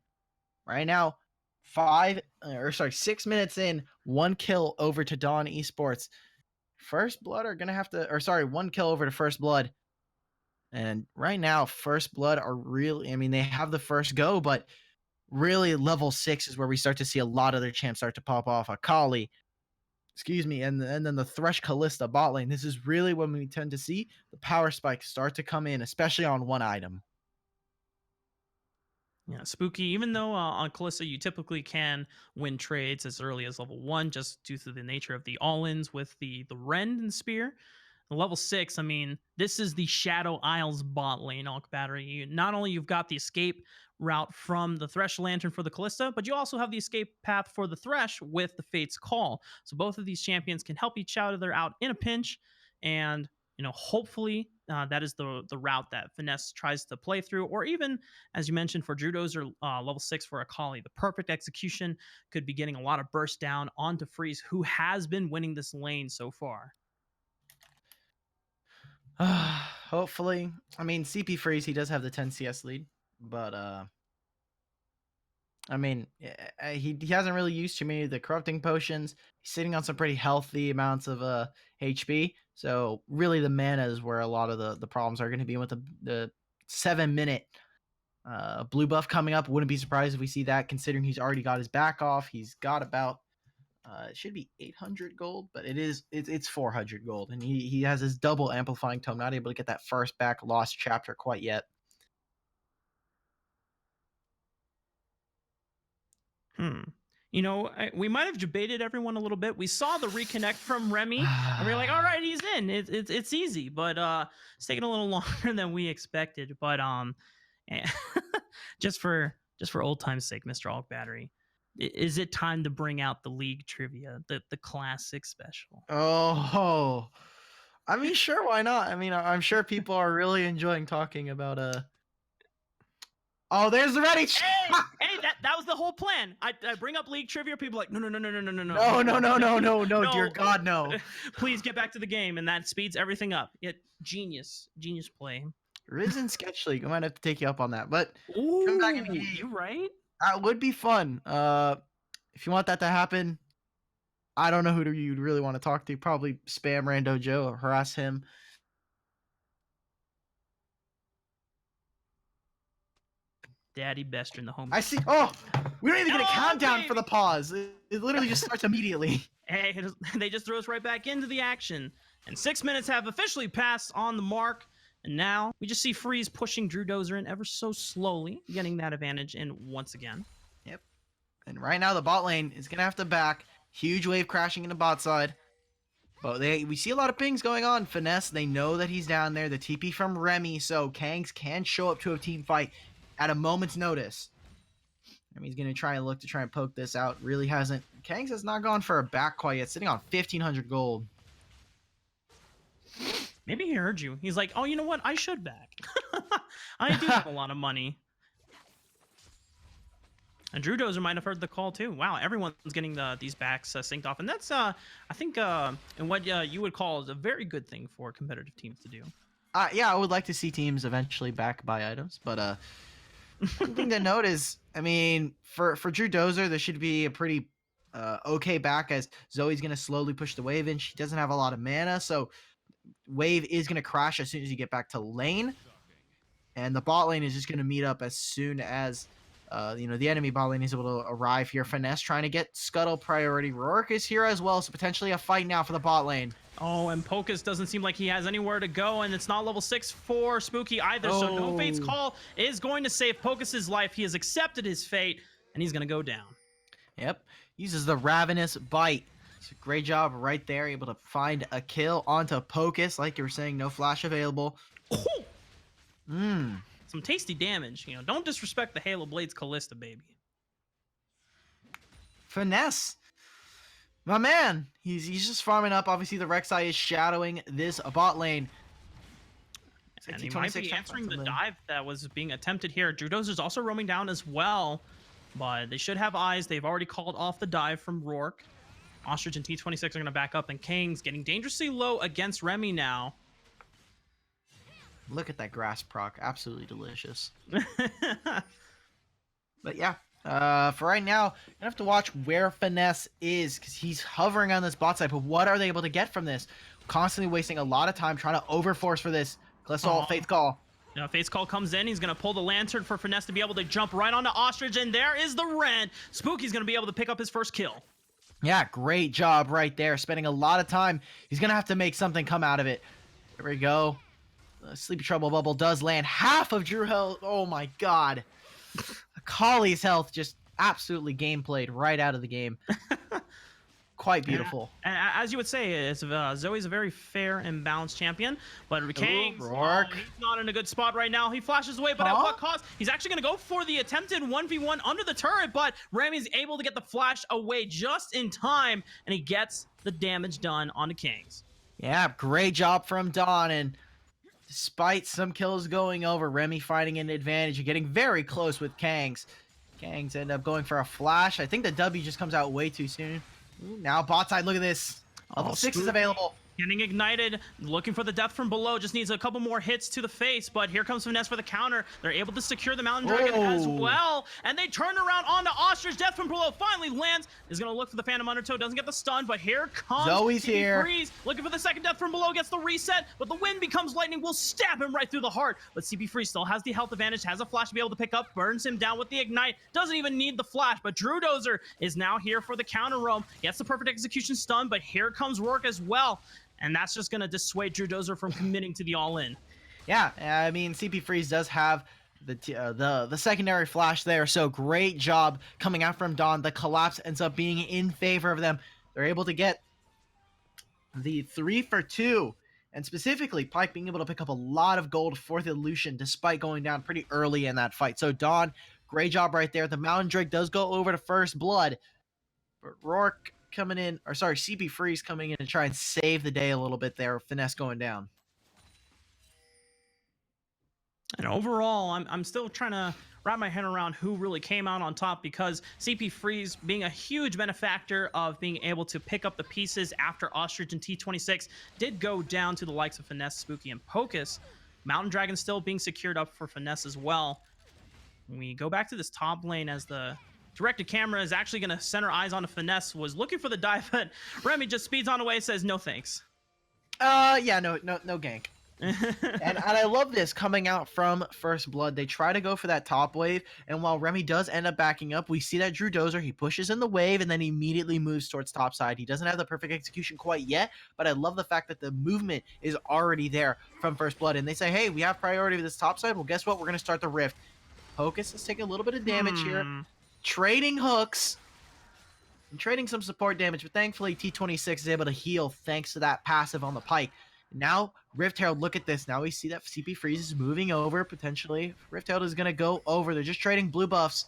right now, 6 minutes in, 1 kill over to Dawn Esports. First Blood are gonna have to, 1 kill over to First Blood. And right now, First Blood are really, I mean, they have the first go, but really level 6 is where we start to see a lot of their champs start to pop off. Akali, and then the Thresh Kalista bot lane. This is really when we tend to see the power spikes start to come in, especially on one item. Yeah, spooky. Even though on Kalista you typically can win trades as early as level 1, just due to the nature of the all-ins with the Rend and Spear. Level 6, I mean, this is the Shadow Isles bot lane, Alk Battery. Not only you've got the escape route from the Thresh Lantern for the Kalista, but you also have the escape path for the Thresh with the Fate's Call. So both of these champions can help each other out in a pinch, and hopefully that is the route that Finesse tries to play through, or even, as you mentioned, for Drudozer, level 6 for Akali. The perfect execution could be getting a lot of burst down onto Freeze, who has been winning this lane so far. Hopefully. I mean, CP Freeze, he does have the 10 CS lead, but I mean, he hasn't really used too many of the corrupting potions. He's sitting on some pretty healthy amounts of HP. So really the mana is where a lot of the problems are going to be with the 7-minute blue buff coming up. Wouldn't be surprised if we see that, considering he's already got his back off. He's got about it should be 800 gold, but it's 400 gold, and he has his double amplifying tome. Not able to get that first back lost chapter quite yet. We might have debated everyone a little bit. We saw the reconnect from Remy, and we are like, all right, he's in. It's easy, but it's taking a little longer than we expected. But just for old time's sake, Mr. Alk Battery, is it time to bring out the league trivia, the classic special? Oh, I mean, sure, why not? I mean, I'm sure people are really enjoying talking about Oh, there's the ready. Hey, that was the whole plan. I bring up league trivia. People are like, no, no, dear God, no. Please get back to the game, and that speeds everything up. Genius play. Risen Sketch League. I might have to take you up on that, but ooh, come back in the game. You right? That would be fun. If you want that to happen, I don't know who you'd really want to talk to. Probably spam Rando Joe or harass him. Daddy Bester in the home. I see. Oh, we don't even get a countdown for the pause. It literally just starts immediately. Hey, they just throw us right back into the action. And 6 minutes have officially passed on the mark. And now we just see Freeze pushing Drudozer in ever so slowly, getting that advantage in once again. Yep. And right now the bot lane is going to have to back. Huge wave crashing into bot side. But we see a lot of pings going on. Finesse, they know that he's down there. The TP from Remy, so Kangs can show up to a team fight at a moment's notice. Remy's going to try and poke this out. Really hasn't. Kangs has not gone for a back quite yet, sitting on 1,500 gold. Maybe he heard you. He's like, oh, you know what? I should back. I do have a lot of money. And Drew Dozer might have heard the call too. Wow, everyone's getting these backs synced off, and that's I think and what you would call is a very good thing for competitive teams to do. Yeah, I would like to see teams eventually back buy items, but one thing to note is, I mean, for Drew Dozer, there should be a pretty okay back, as Zoe's gonna slowly push the wave in. She doesn't have a lot of mana, so wave is gonna crash as soon as you get back to lane, and the bot lane is just gonna meet up as soon as. The enemy bot lane is able to arrive here. Finesse trying to get Scuttle priority. Rourke is here as well, so potentially a fight now for the bot lane. Oh, and Pocus doesn't seem like he has anywhere to go, and it's not level 6 for Spooky either, so No Fate's Call is going to save Pocus's life. He has accepted his fate, and he's going to go down. Yep, uses the Ravenous Bite. It's a great job right there, able to find a kill onto Pocus. Like you were saying, no flash available. Some tasty damage. Don't disrespect the Halo Blades Callista, baby. Finesse. My man. He's just farming up. Obviously, the Rek'Sai is shadowing this bot lane. And he might be answering the dive that was being attempted here. Drew Dozer's also roaming down as well. But they should have eyes. They've already called off the dive from Rourke. Ostrich and T26 are going to back up. And Kang's getting dangerously low against Remy now. Look at that grass proc. Absolutely delicious. But yeah, for right now, you have to watch where Finesse is, because he's hovering on this bot side. But what are they able to get from this? Constantly wasting a lot of time trying to overforce for this. Glissol, Fate's Call. Fate's Call comes in. He's going to pull the Lantern for Finesse to be able to jump right onto Ostrich. And there is the Ren. Spooky's going to be able to pick up his first kill. Yeah, great job right there. Spending a lot of time. He's going to have to make something come out of it. There we go. Sleepy Trouble Bubble does land half of Drew health. Oh my god. Akali's health just absolutely game played right out of the game. Quite beautiful. And as you would say, Zoe's a very fair and balanced champion, but Kang's Rourke. He's not in a good spot right now. He flashes away, but at what cost? He's actually going to go for the attempted 1v1 under the turret, but Remy's able to get the flash away just in time, and he gets the damage done onto Kang's. Yeah, great job from Dawn, and despite some kills going over, Remy finding an advantage and getting very close with Kangs. Kangs end up going for a flash. I think the W just comes out way too soon. Ooh, now bot side, look at this. Level 6 is available. Getting ignited, looking for the death from below, just needs a couple more hits to the face, but here comes Finesse for the counter. They're able to secure the Mountain Dragon as well, and they turn around onto Ostrich. Death from below finally lands, is going to look for the Phantom Undertow, doesn't get the stun, but here comes Zoe's here. Freeze, looking for the second death from below, gets the reset, but the wind becomes lightning, will stab him right through the heart, but CP Freeze still has the health advantage, has a flash to be able to pick up, burns him down with the ignite, doesn't even need the flash, but Drew Dozer is now here for the counter roam, gets the perfect execution stun, but here comes Rourke as well. And that's just going to dissuade Drew Dozer from committing to the all-in. Yeah, I mean, CP Freeze does have the secondary flash there, so great job coming out from Dawn. The collapse ends up being in favor of them. They're able to get the 3 for 2, and specifically Pike being able to pick up a lot of gold for the Lucian despite going down pretty early in that fight. So Dawn, great job right there. The Mountain Drake does go over to first blood, but Rourke coming in, or sorry, CP Freeze coming in and try and save the day a little bit there. Finesse going down. And overall, I'm still trying to wrap my head around who really came out on top, because CP Freeze being a huge benefactor of being able to pick up the pieces after Ostrich and T26 did go down to the likes of Finesse, Spooky, and Pocus. Mountain Dragon still being secured up for Finesse as well. When we go back to this top lane, as the directed camera is actually going to center eyes on a Finesse, was looking for the dive, but Remy just speeds on away, says no thanks. Yeah, no gank. and I love this coming out from First Blood. They try to go for that top wave, and while Remy does end up backing up, we see that Drew Dozer, he pushes in the wave and then he immediately moves towards top side. He doesn't have the perfect execution quite yet, but I love the fact that the movement is already there from First Blood, and they say, hey, we have priority for this top side. Well, guess what? We're going to start the rift. Pocus is taking a little bit of damage here. Trading hooks. and trading some support damage, but thankfully T26 is able to heal thanks to that passive on the Pike. Now, Rift Herald, look at this. Now we see that CP Freeze is moving over, potentially. Rift Herald is going to go over. They're just trading blue buffs.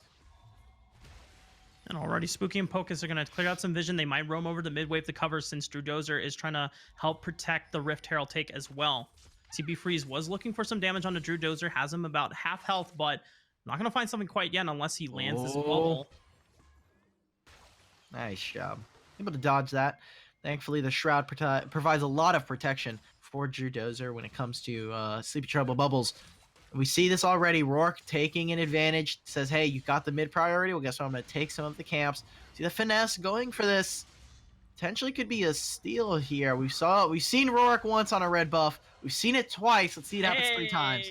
And already Spooky and Pocus are going to clear out some vision. They might roam over to mid wave to cover since Drew Dozer is trying to help protect the Rift Herald take as well. CP Freeze was looking for some damage on the Drew Dozer, has him about half health, but not going to find something quite yet unless he lands this bubble. Nice job. Able to dodge that. Thankfully, the Shroud provides a lot of protection for Drew Dozer when it comes to Sleepy Trouble bubbles. We see this already. Rourke taking an advantage. Says, hey, you got the mid priority. Well, guess what? I'm going to take some of the camps. See the Finesse going for this. Potentially could be a steal here. We've seen Rourke once on a red buff. We've seen it twice. Let's see it happens 3 times.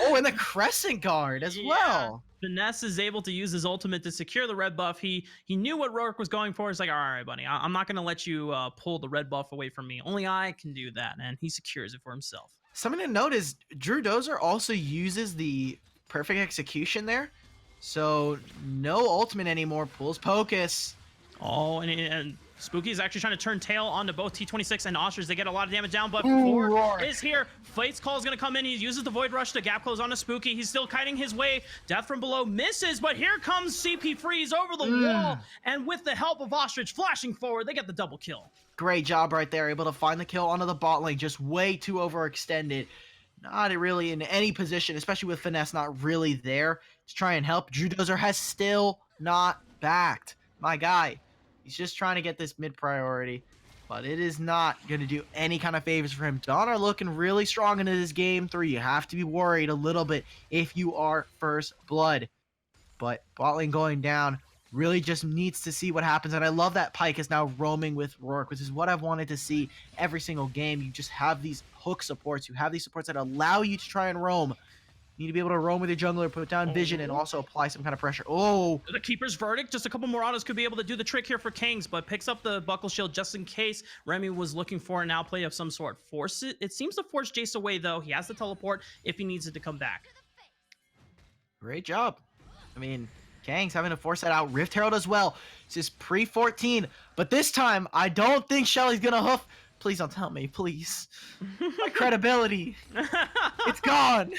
Oh, and the Crescent Guard as well. Finesse is able to use his ultimate to secure the red buff. He knew what Rourke was going for. He's like, all right, buddy, I'm not going to let you pull the red buff away from me. Only I can do that, and he secures it for himself. Something to note is Drew Dozer also uses the perfect execution there. So no ultimate anymore. Pulls Pocus. Oh, and Spooky is actually trying to turn tail onto both T26 and Ostrich. They get a lot of damage down, but Rourke is here. Fate's Call is going to come in. He uses the Void Rush to gap close onto Spooky. He's still kiting his way. Death from below misses, but here comes CP Freeze over the wall. And with the help of Ostrich flashing forward, they get the double kill. Great job right there. Able to find the kill onto the bot lane. Just way too overextended. Not really in any position, especially with Finesse not really there to try and help. Drew Dozer has still not backed. My guy. He's just trying to get this mid priority, but it is not going to do any kind of favors for him. Dawn are looking really strong into this game 3. You have to be worried a little bit if you are first blood. But bot lane going down really just needs to see what happens. And I love that Pike is now roaming with Rourke, which is what I've wanted to see every single game. You just have these hook supports. You have these supports that allow you to try and roam. You need to be able to roam with your jungler, put down vision, and also apply some kind of pressure. Oh! The Keeper's Verdict. Just a couple more autos could be able to do the trick here for Kings, but picks up the Buckle Shield just in case Remy was looking for an outplay of some sort. It seems to force Jace away, though. He has the teleport if he needs it to come back. Great job. I mean, Kang's having to force that out. Rift Herald as well. This is pre-14, but this time, I don't think Shelly's going to hoof. Please don't tell me, please. My credibility. It's gone.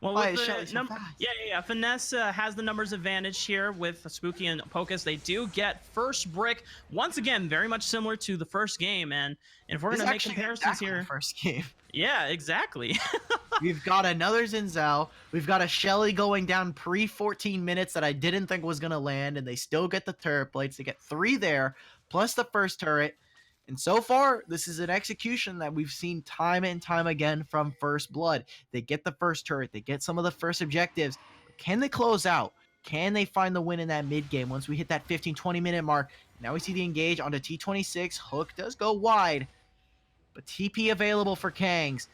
Well, with the Finesse has the numbers advantage here with Spooky and Pocus. They do get first brick once again, very much similar to the first game. And if we're going to make comparisons here, first game. Yeah, exactly. We've got another Zinzao. We've got a Shelly going down pre-14 minutes that I didn't think was going to land, and they still get the turret plates. They get 3 there, plus the first turret. And so far, this is an execution that we've seen time and time again from First Blood. They get the first turret. They get some of the first objectives. But can they close out? Can they find the win in that mid game once we hit that 15-20 minute mark? Now we see the engage onto T26. Hook does go wide, but TP available for Kangs.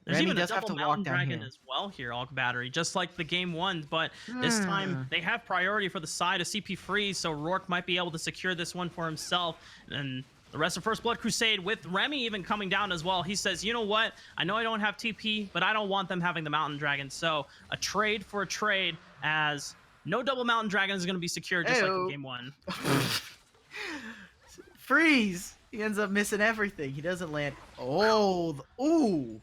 There's even a double Mountain Dragon as well here, Alk Battery, just like the game 1, but this time they have priority for the side of CP Freeze, so Rourke might be able to secure this one for himself. And the rest of First Blood Crusade, with Remy even coming down as well, he says, you know what, I know I don't have TP, but I don't want them having the Mountain Dragon, so a trade for a trade, as no double Mountain Dragon is going to be secured just like in game 1. Freeze! He ends up missing everything. He doesn't land. Oh, ooh!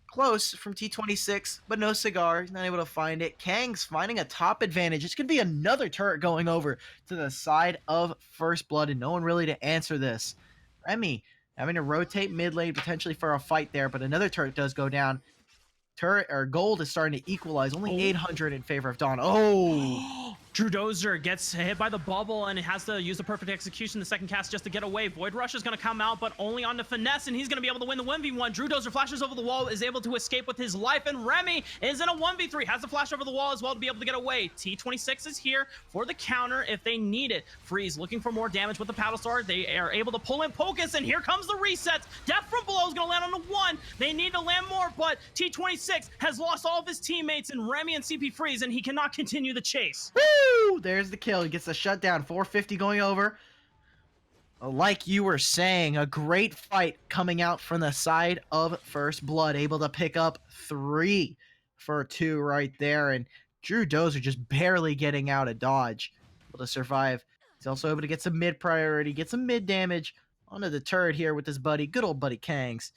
Close from T26, but no cigar. He's not able to find it. Kang's finding a top advantage. It's going to be another turret going over to the side of First Blood, and no one really to answer this. Remy having to rotate mid lane potentially for a fight there, but another turret does go down. Turret or gold is starting to equalize. Only 800 in favor of Dawn. Oh! Drew Dozer gets hit by the bubble and it has to use the perfect execution, the second cast, just to get away. Void Rush is going to come out, but only on the Finesse, and he's going to be able to win the 1v1. Drew Dozer flashes over the wall, is able to escape with his life, and Remy is in a 1v3, has to flash over the wall as well to be able to get away. T26 is here for the counter if they need it. Freeze looking for more damage with the Paddle Star. They are able to pull in Pocus, and here comes the resets. Death from below is going to land on the 1. They need to land more, but T26 has lost all of his teammates in Remy and CP Freeze, and he cannot continue the chase. Woo! There's the kill. He gets the shutdown. 450 going over. Like you were saying, a great fight coming out from the side of First Blood, able to pick up 3 for 2 right there. And Drew Dozer just barely getting out of dodge, able to survive. He's also able to get some mid priority, get some mid damage onto the turret here with his buddy, good old buddy Kangs.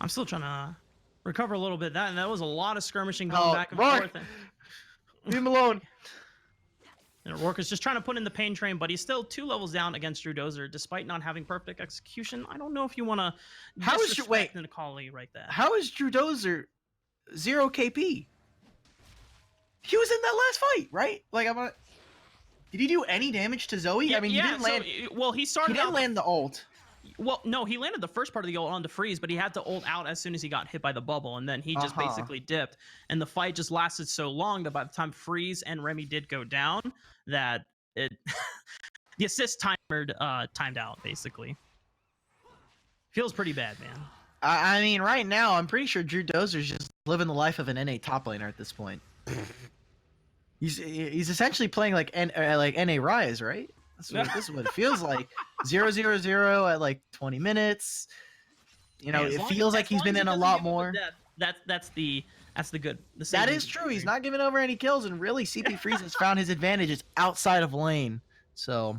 I'm still trying to recover a little bit. That was a lot of skirmishing going back and Rourke! forth. Leave him alone. And Rourke is just trying to put in the pain train, but he's still 2 levels down against Drew Dozer, despite not having perfect execution. I don't know if you want to disrespect Nikali right there. How is Drew Dozer 0 KP? He was in that last fight, right? Like, did he do any damage to Zoe? Yeah, I mean, he didn't land. Well, he started. He didn't land the ult. Well, no, he landed the first part of the ult on the freeze, but he had to ult out as soon as he got hit by the bubble, and then he just basically dipped. And the fight just lasted so long that by the time Freeze and Remy did go down, that it the assist timed out basically. Feels pretty bad, man. I mean, right now, I'm pretty sure Drew Dozer's just living the life of an NA top laner at this point. He's essentially playing like NA Rise, right? This is what it feels like. 0-0-0 at like 20 minutes. You know, it feels like he's been in a lot more. That's the good. That is true. He's not giving over any kills, and really, CP Freeze has found his advantages outside of lane. So,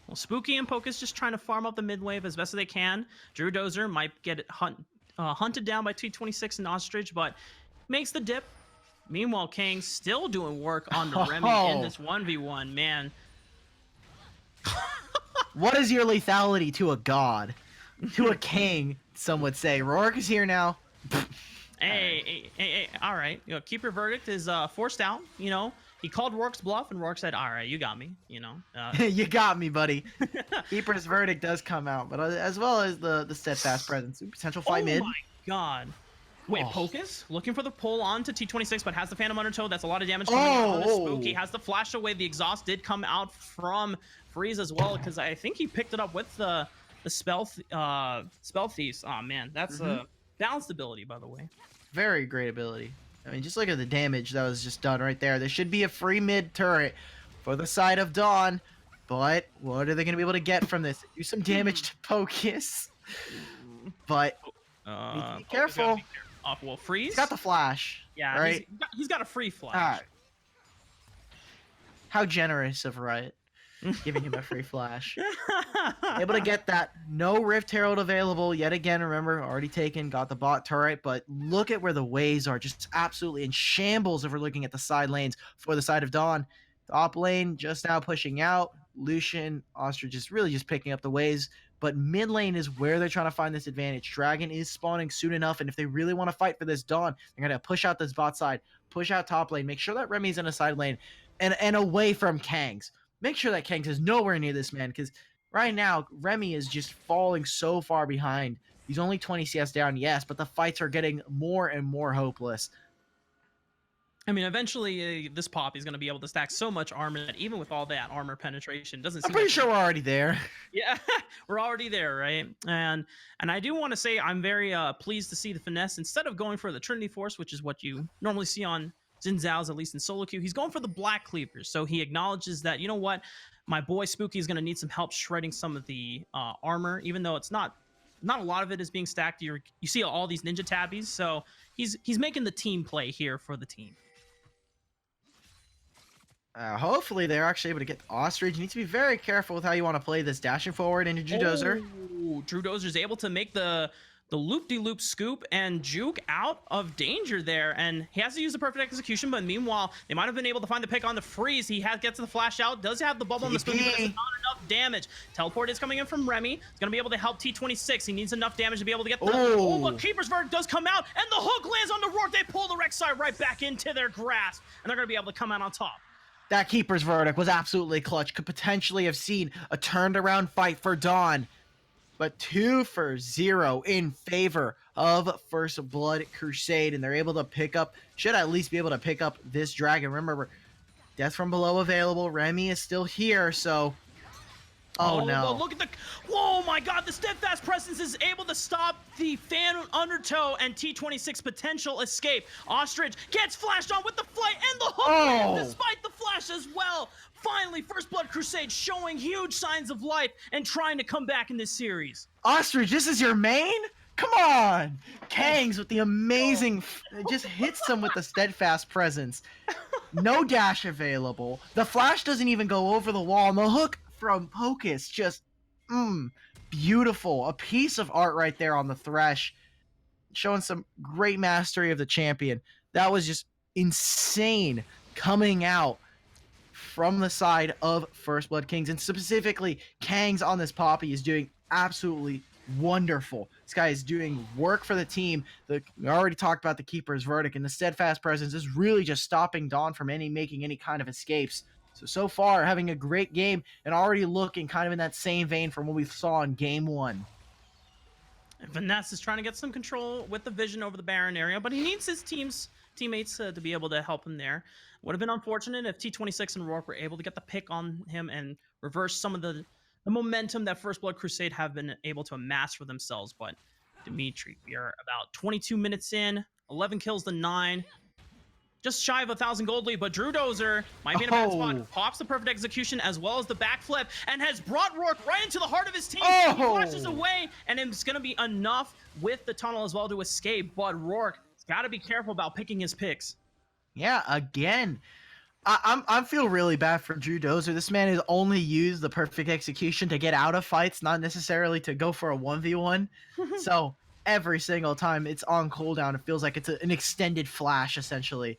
well, Spooky and Pocus just trying to farm up the mid wave as best as they can. Drew Dozer might get hunted down by T26 and Ostrich, but makes the dip. Meanwhile, Kang still doing work on the Remy in this 1v1, man. What is your lethality to a god? To a king, some would say. Rourke is here now. Hey, all right. You know, keep your verdict is forced out. You know, he called Rourke's bluff, and Rourke said, all right, you got me, you know. You got me, buddy. Keeper's verdict does come out, but as well as the steadfast presence. Potential fight mid. Oh my god. Wait, Pocus looking for the pull onto T26, but has the Phantom Undertow. That's a lot of damage coming on the Spooky. Has the flash away. The exhaust did come out from Freeze as well, because I think he picked it up with the spell thieves. Oh man, that's a balanced ability, by the way. Very great ability. I mean, just look at the damage that was just done right there. There should be a free mid turret for the side of Dawn, but what are they going to be able to get from this? Do some damage to Pocus, but be careful. Well, Freeze. He's got the flash. Yeah, right. He's got a free flash. How generous of Riot, giving him a free flash. Able to get that. No Rift Herald available yet again. Remember, already taken. Got the bot turret, but look at where the waves are. Just absolutely in shambles. If we're looking at the side lanes for the side of Dawn, top lane just now pushing out. Lucian, Ostrich is really just picking up the waves. But mid lane is where they're trying to find this advantage. Dragon is spawning soon enough, and if they really want to fight for this Dawn, they're going to push out this bot side, push out top lane, make sure that Remy's in a side lane, and away from Kangs. Make sure that Kangs is nowhere near this man, because right now, Remy is just falling so far behind. He's only 20 CS down, yes, but the fights are getting more and more hopeless. I mean, eventually, this Pop is going to be able to stack so much armor that even with all that armor penetration, doesn't seem I'm pretty sure we're already there. Yeah, we're already there, right? And I do want to say I'm very pleased to see the finesse. Instead of going for the Trinity Force, which is what you normally see on Xin Zhao's, at least in solo queue, he's going for the Black Cleavers. So he acknowledges that, you know what, my boy Spooky is going to need some help shredding some of the armor, even though it's not a lot of it is being stacked. You see all these ninja tabbies, so he's making the team play here for the team. Hopefully they're actually able to get Ostrich. You need to be very careful with how you want to play this. Dashing forward into Drew Dozer. Drew Dozer is able to make the loop-de-loop scoop and juke out of danger there, and he has to use the perfect execution, but meanwhile, they might have been able to find the pick on the Freeze. He gets the flash out, does have the bubble on the Spooky, but it's not enough damage. Teleport is coming in from Remy. It's going to be able to help T26. He needs enough damage to be able to get the... but Keeper's Verdict does come out, and the hook lands on the Rourke. They pull the Rek'Sai right back into their grasp, and they're going to be able to come out on top. That Keeper's Verdict was absolutely clutch. Could potentially have seen a turned around fight for Dawn. But 2-0 in favor of First Blood Crusade. And they're able to pick up, should at least be able to pick up this dragon. Remember, Death from Below available. Remy is still here, so... Oh no. Well, look at the... Whoa, my God. The Steadfast Presence is able to stop the Phantom Undertow and T26 potential escape. Ostrich gets flashed on with the flight and the hook lands despite the flash as well. Finally, First Blood Crusade showing huge signs of life and trying to come back in this series. Ostrich, this is your main? Come on! Kangs with the amazing, just hits him with the steadfast presence. No dash available. The flash doesn't even go over the wall. And the hook from Pocus just, beautiful. A piece of art right there on the Thresh, showing some great mastery of the champion. That was just insane coming out from the side of First Blood Kings, and specifically Kangs on this Poppy is doing absolutely wonderful. This guy is doing work for the team. We already talked about the keeper's verdict, and the steadfast presence is really just stopping Dawn from making any kind of escapes. So far, having a great game and already looking kind of in that same vein from what we saw in game 1. And Finesse is trying to get some control with the vision over the Baron area, but he needs his teammates to be able to help him there. Would have been unfortunate if T26 and Rourke were able to get the pick on him and reverse some of the momentum that First Blood Crusade have been able to amass for themselves. But Dimitri, we are about 22 minutes in, 11 kills to 9. Just shy of 1,000 gold lead, but Drew Dozer might be in a bad spot. Pops the perfect execution as well as the backflip and has brought Rourke right into the heart of his team. He flashes away, and it's going to be enough with the tunnel as well to escape. But Rourke's got to be careful about picking his picks. Yeah, again, I feel really bad for Drew Dozer. This man has only used the perfect execution to get out of fights, not necessarily to go for a 1v1. So every single time it's on cooldown, it feels like it's an extended flash, essentially.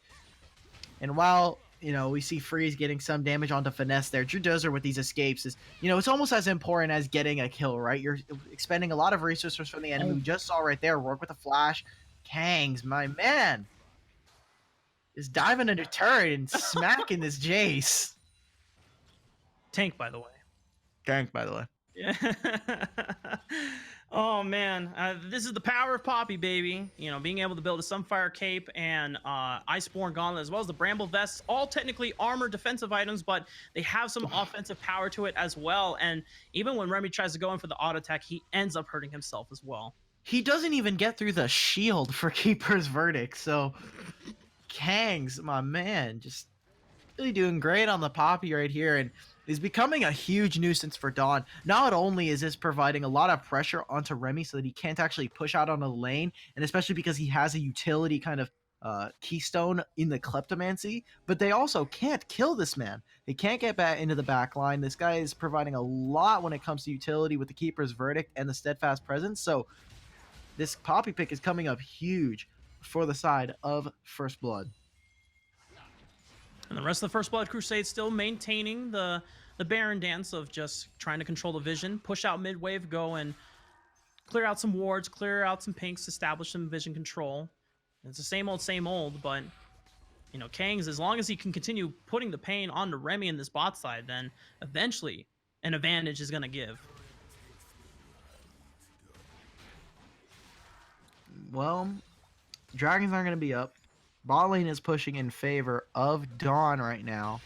And while, we see Freeze getting some damage onto Finesse there, Drew Dozer with these escapes is, it's almost as important as getting a kill, right? You're expending a lot of resources from the enemy. We just saw right there, Rourke with a flash. Kangs, my man, is diving into turret and smacking this Jace. Tank, by the way. Tank, by the way. Yeah. Oh man, this is the power of Poppy, baby. Being able to build a Sunfire Cape and Iceborne Gauntlet, as well as the Bramble Vests, all technically armor defensive items, but they have some offensive power to it as well. And even when Remy tries to go in for the auto attack, he ends up hurting himself as well. He doesn't even get through the shield for Keeper's Verdict, so Kangs, my man, just really doing great on the Poppy right here, and is becoming a huge nuisance for Dawn. Not only is this providing a lot of pressure onto Remy so that he can't actually push out on a lane, and especially because he has a utility kind of keystone in the Kleptomancy, but they also can't kill this man. They can't get back into the back line. This guy is providing a lot when it comes to utility with the Keeper's Verdict and the Steadfast Presence, so this Poppy pick is coming up huge for the side of First Blood. And the rest of the First Blood Crusade still maintaining the Baron dance of just trying to control the vision, push out mid-wave, go and clear out some wards, clear out some pinks, establish some vision control. It's the same old, but Kangs, as long as he can continue putting the pain onto Remy in this bot side, then eventually an advantage is going to give. Well, Dragons aren't going to be up. Bot lane is pushing in favor of Dawn right now.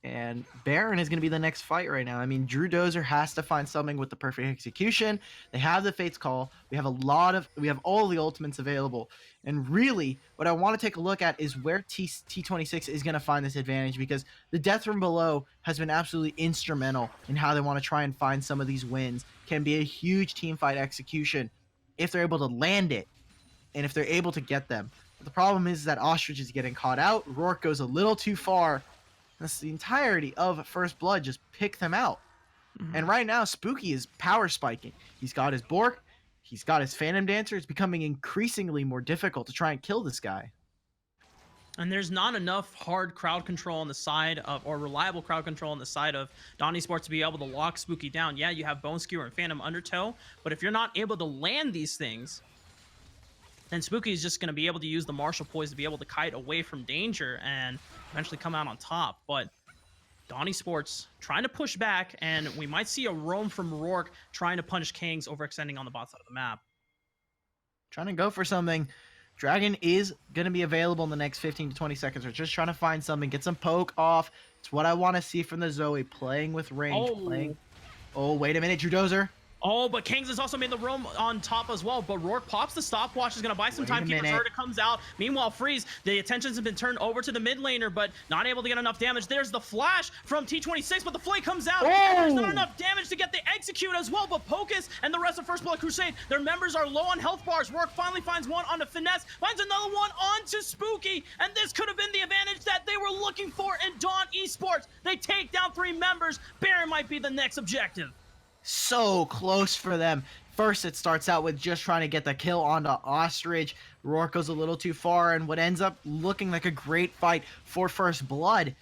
And Baron is going to be the next fight right now. I mean, Drew Dozer has to find something with the perfect execution. They have the Fate's Call. We have all the ultimates available. And really, what I want to take a look at is where T26 is going to find this advantage, because the Death from Below has been absolutely instrumental in how they want to try and find some of these wins. Can be a huge team fight execution if they're able to land it and if they're able to get them. But the problem is that Ostrich is getting caught out. Rourke goes a little too far. That's the entirety of First Blood just pick them out. And right now, Spooky is power spiking. He's got his Bork. He's got his Phantom Dancer. It's becoming increasingly more difficult to try and kill this guy. And there's not enough hard crowd control on the side of, or reliable crowd control on the side of Dawn Esports to be able to lock Spooky down. Yeah, you have Bone Skewer and Phantom Undertow, but if you're not able to land these things, then Spooky is just going to be able to use the Martial Poise to be able to kite away from danger and eventually come out on top. But Dawn Esports trying to push back, and we might see a roam from Rourke trying to punish Kangs overextending on the bot side of the map. Trying to go for something. Dragon is going to be available in the next 15 to 20 seconds. We're just trying to find something, get some poke off. It's what I want to see from the Zoe, playing with range. Oh, wait a minute, Drew Dozer. Oh, but Kangs has also made the roam on top as well. But Rourke pops the stopwatch, is going to buy some time. Keeper's Verdict comes out. Meanwhile, Freeze, the attentions have been turned over to the mid laner, but not able to get enough damage. There's the flash from T26, but the flay comes out. And there's not enough damage to get the execute. execute as well, but Pocus and the rest of First Blood Crusade, their members are low on health bars. Rourke finally finds one onto Finesse, finds another one onto Spooky, and this could have been the advantage that they were looking for in Dawn Esports. They take down 3 members. Baron might be the next objective. So close for them. First, it starts out with just trying to get the kill onto Ostrich. Rourke goes a little too far, and what ends up looking like a great fight for First Blood,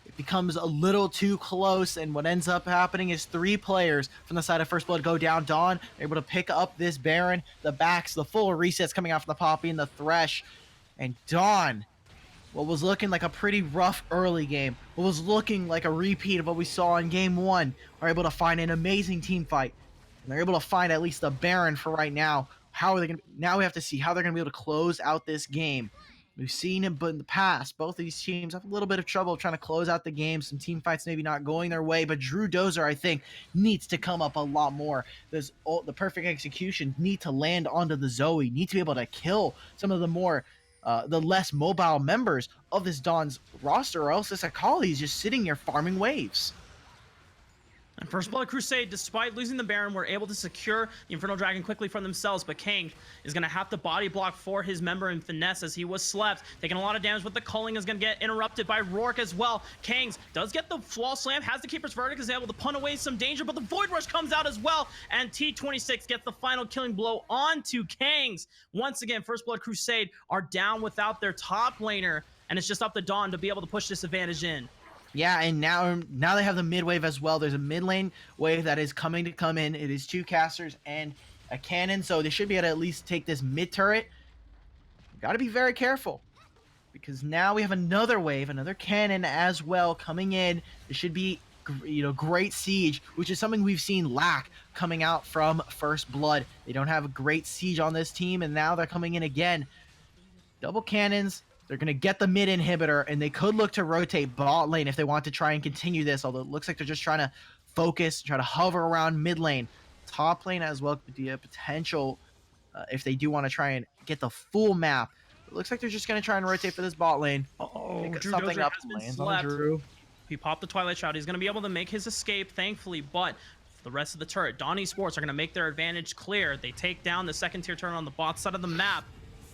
it becomes a little too close, and what ends up happening is 3 players from the side of First Blood go down. Dawn able to pick up this Baron, the backs, the full resets coming out from the Poppy and the Thresh, and Dawn, what was looking like a pretty rough early game, what was looking like a repeat of what we saw in game 1, are able to find an amazing team fight. And they're able to find at least the Baron for right now. How are they going to... Now we have to see how they're going to be able to close out this game. We've seen it, but in the past, both of these teams have a little bit of trouble trying to close out the game. Some team fights maybe not going their way, but Drew Dozer, I think, needs to come up a lot more. The perfect execution need to land onto the Zoe, need to be able to kill some of the more... the less mobile members of this Dawn's roster, or else this Akali is just sitting here farming waves. And First Blood Crusade, despite losing the Baron, were able to secure the Infernal Dragon quickly for themselves, but Kang is going to have to body block for his member in Finesse as he was slept, taking a lot of damage, but the culling is going to get interrupted by Rourke as well. Kangs does get the Wall Slam, has the Keeper's Verdict, is able to punt away some danger, but the Void Rush comes out as well, and T26 gets the final killing blow onto Kangs. Once again, First Blood Crusade are down without their top laner, and it's just up to Dawn to be able to push this advantage in. Yeah, and now they have the mid wave as well. There's a mid lane wave that is coming to come in. It is 2 casters and a cannon, so they should be able to at least take this mid turret. Got to be very careful, because now we have another wave, another cannon as well coming in. It should be, great siege, which is something we've seen lack coming out from First Blood. They don't have a great siege on this team, and now they're coming in again. Double cannons. They're going to get the mid inhibitor, and they could look to rotate bot lane if they want to try and continue this, although it looks like they're just trying to focus, try to hover around mid lane. Top lane as well could be a potential if they do want to try and get the full map. It looks like they're just going to try and rotate for this bot lane. Drew something Dozer up, has been lands slept. on Drew. He popped the Twilight Shout. He's going to be able to make his escape, thankfully, but the rest of the turret, Dawn Esports, are going to make their advantage clear. They take down the second tier turret on the bot side of the map,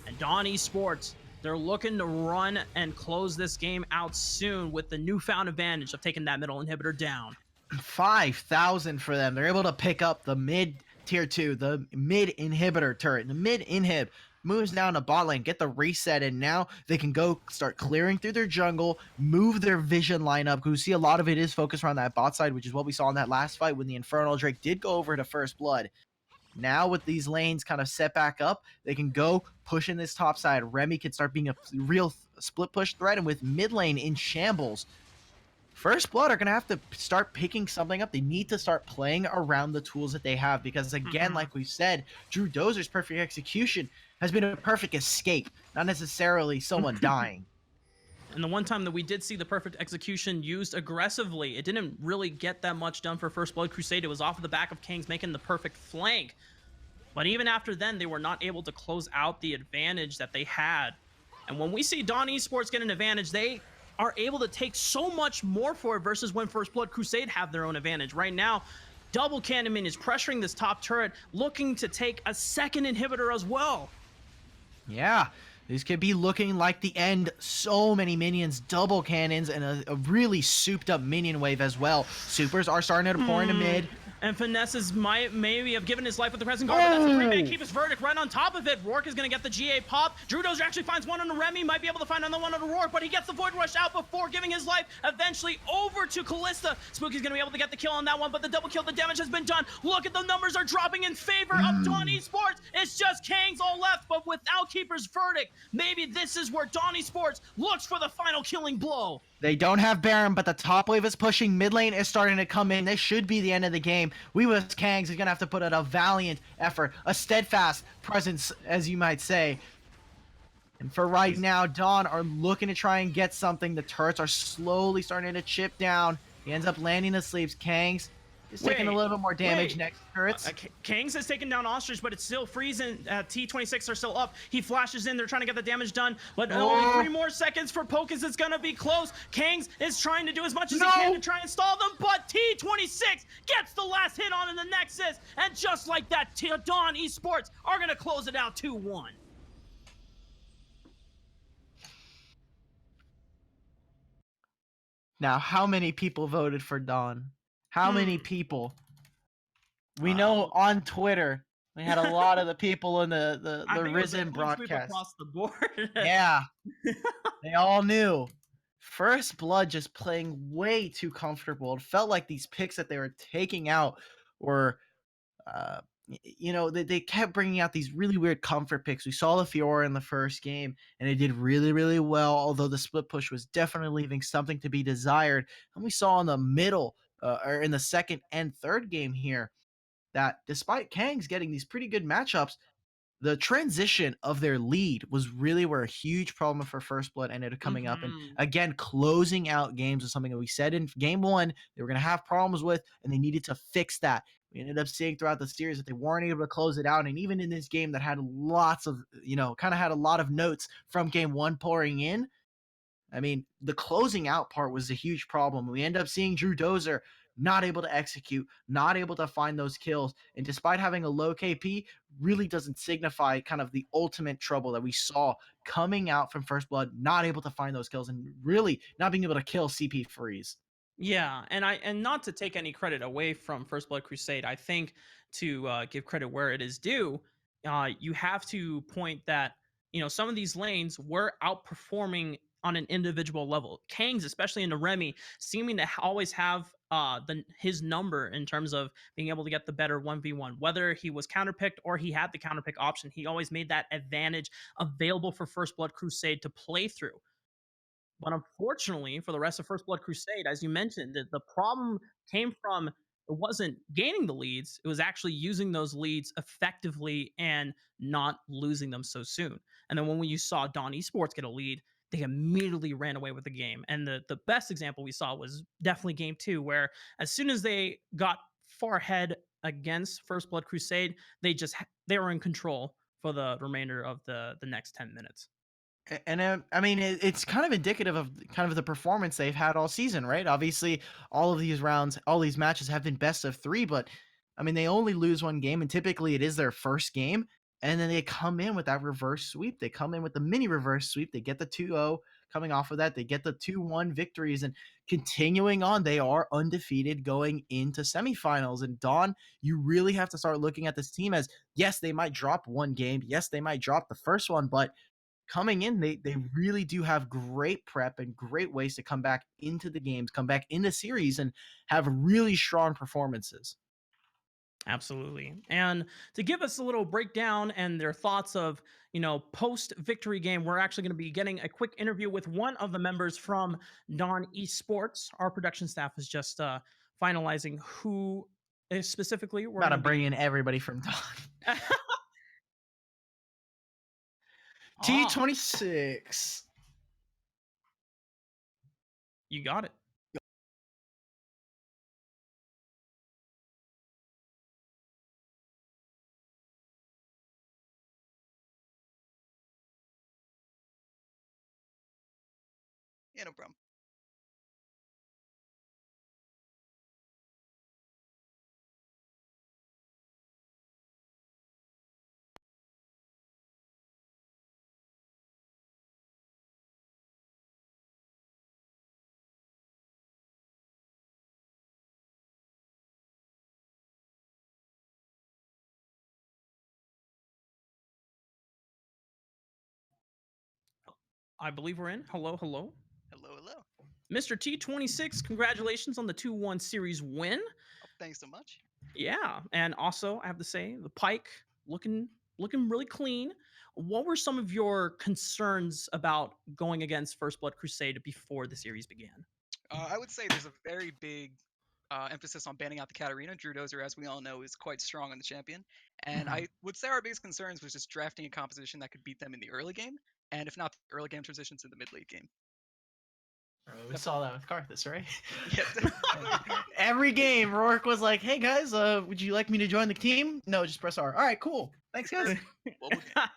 and Dawn Esports, they're looking to run and close this game out soon with the newfound advantage of taking that middle inhibitor down. 5,000 for them. They're able to pick up the mid tier 2, the mid inhibitor turret. The mid inhib moves down to bot lane, get the reset, and now they can go start clearing through their jungle, move their vision lineup, because we see a lot of it is focused around that bot side, which is what we saw in that last fight when the Infernal Drake did go over to First Blood. Now with these lanes kind of set back up, they can go push in this top side. Remy can start being a real split push threat, and with mid lane in shambles, First Blood are going to have to start picking something up. They need to start playing around the tools that they have, because again, like we said, Drew Dozer's perfect execution has been a perfect escape, not necessarily someone dying. And the one time that we did see the perfect execution used aggressively, it didn't really get that much done for First Blood Crusade. It was off of the back of Kangs making the perfect flank. But even after then, they were not able to close out the advantage that they had. And when we see Dawn Esports get an advantage, they are able to take so much more for it versus when First Blood Crusade have their own advantage. Right now, Double Cannon is pressuring this top turret, looking to take a second inhibitor as well. Yeah. This could be looking like the end. So many minions, double cannons, and a really souped up minion wave as well. Supers are starting to pour into mid. And Finesse's might maybe have given his life with the present guard, but that's a 3-man Keeper's Verdict right on top of it. Rourke is going to get the GA pop. Drew Dozer actually finds one on the Remy, might be able to find another one on the Rourke, but he gets the Void Rush out before giving his life eventually over to Callista. Spooky's going to be able to get the kill on that one, but the double kill, the damage has been done. Look at the numbers are dropping in favor of Dawn Esports. It's just Kangs all left, but without Keeper's Verdict, maybe this is where Dawn Esports looks for the final killing blow. They don't have Baron, but the top wave is pushing. Mid lane is starting to come in. This should be the end of the game. Kangs is going to have to put out a valiant effort, a steadfast presence, as you might say. And for right now, Dawn are looking to try and get something. The turrets are slowly starting to chip down. He ends up landing asleep. Kangs He's taking a Wait, little bit more damage wait. next turrets. Kangs has taken down Ostrich, but it's still freezing. T26 are still up. He flashes in. They're trying to get the damage done, but only 3 Oh more seconds for Pocus. It's going to be close. Kangs is trying to do as much as he can to no! try and stall them, but T26 gets the last hit on in the Nexus, and just like that, Dawn Esports are going to close it out 2-1. Now, how many people voted for Dawn? How many people? We know Um, on Twitter we had a lot of the people in I the think it was a Risen clean sweep broadcast. across the board. Yeah, they all knew. First Blood just playing way too comfortable. It felt like these picks that they were taking out were, they kept bringing out these really weird comfort picks. We saw the Fiora in the first game, and it did really, really well, although the split push was definitely leaving something to be desired. And we saw in the middle, or in the second and third game here, that despite Kangs getting these pretty good matchups, the transition of their lead was really where a huge problem for First Blood ended up coming up. And Mhm. again, closing out games was something that we said in game one they were going to have problems with, and they needed to fix that. We ended up seeing throughout the series that they weren't able to close it out. And even in this game that had lots of, kind of had a lot of notes from game one pouring in, I mean, the closing out part was a huge problem. We end up seeing Drew Dozer not able to execute, not able to find those kills. And despite having a low KP, really doesn't signify kind of the ultimate trouble that we saw coming out from First Blood, not able to find those kills and really not being able to kill CP Freeze. Yeah, and not to take any credit away from First Blood Crusade, I think to give credit where it is due, you have to point that some of these lanes were outperforming on an individual level. Kangs, especially into Remy, seeming to always have his number in terms of being able to get the better 1v1. Whether he was counterpicked or he had the counterpick option, he always made that advantage available for First Blood Crusade to play through. But unfortunately, for the rest of First Blood Crusade, as you mentioned, the problem came from it wasn't gaining the leads, it was actually using those leads effectively and not losing them so soon. And then when you saw Dawn Esports get a lead, they immediately ran away with the game. And the best example we saw was definitely game two, where as soon as they got far ahead against First Blood Crusade, they were in control for the remainder of the next 10 minutes. And I mean, it's kind of indicative of kind of the performance they've had all season, right? Obviously, all of these rounds, all these matches have been best of three, but I mean, they only lose one game, and typically it is their first game. And then they come in with that reverse sweep. They come in with the mini reverse sweep. They get the 2-0 coming off of that. They get the 2-1 victories and continuing on. They are undefeated going into semifinals. And Dawn, you really have to start looking at this team as yes, they might drop one game. Yes, they might drop the first one, but coming in, they really do have great prep and great ways to come back into the games, come back in the series, and have really strong performances. Absolutely. And to give us a little breakdown and their thoughts of, post victory game, we're actually going to be getting a quick interview with one of the members from Dawn Esports. Our production staff is just finalizing who is specifically we're About going to to bring be. in everybody from Dawn. Ah, T26. you got it. Yeah, no problem. I believe we're in. Hello, hello. Hello, hello. Mr. T26, congratulations on the 2-1 series win. Oh, thanks so much. Yeah, and also I have to say the Pike looking really clean. What were some of your concerns about going against First Blood Crusade before the series began? I would say there's a very big emphasis on banning out the Katarina. Drew Dozer, as we all know, is quite strong on the champion. And Mhm. I would say our biggest concerns was just drafting a composition that could beat them in the early game, and if not the early game transitions to the mid late game. We Definitely. saw that with Karthus, right? Yeah, definitely. Every game, Rourke was like, "Hey guys, would you like me to join the team? No, just press R. All right, cool. Thanks, guys. What we'll get.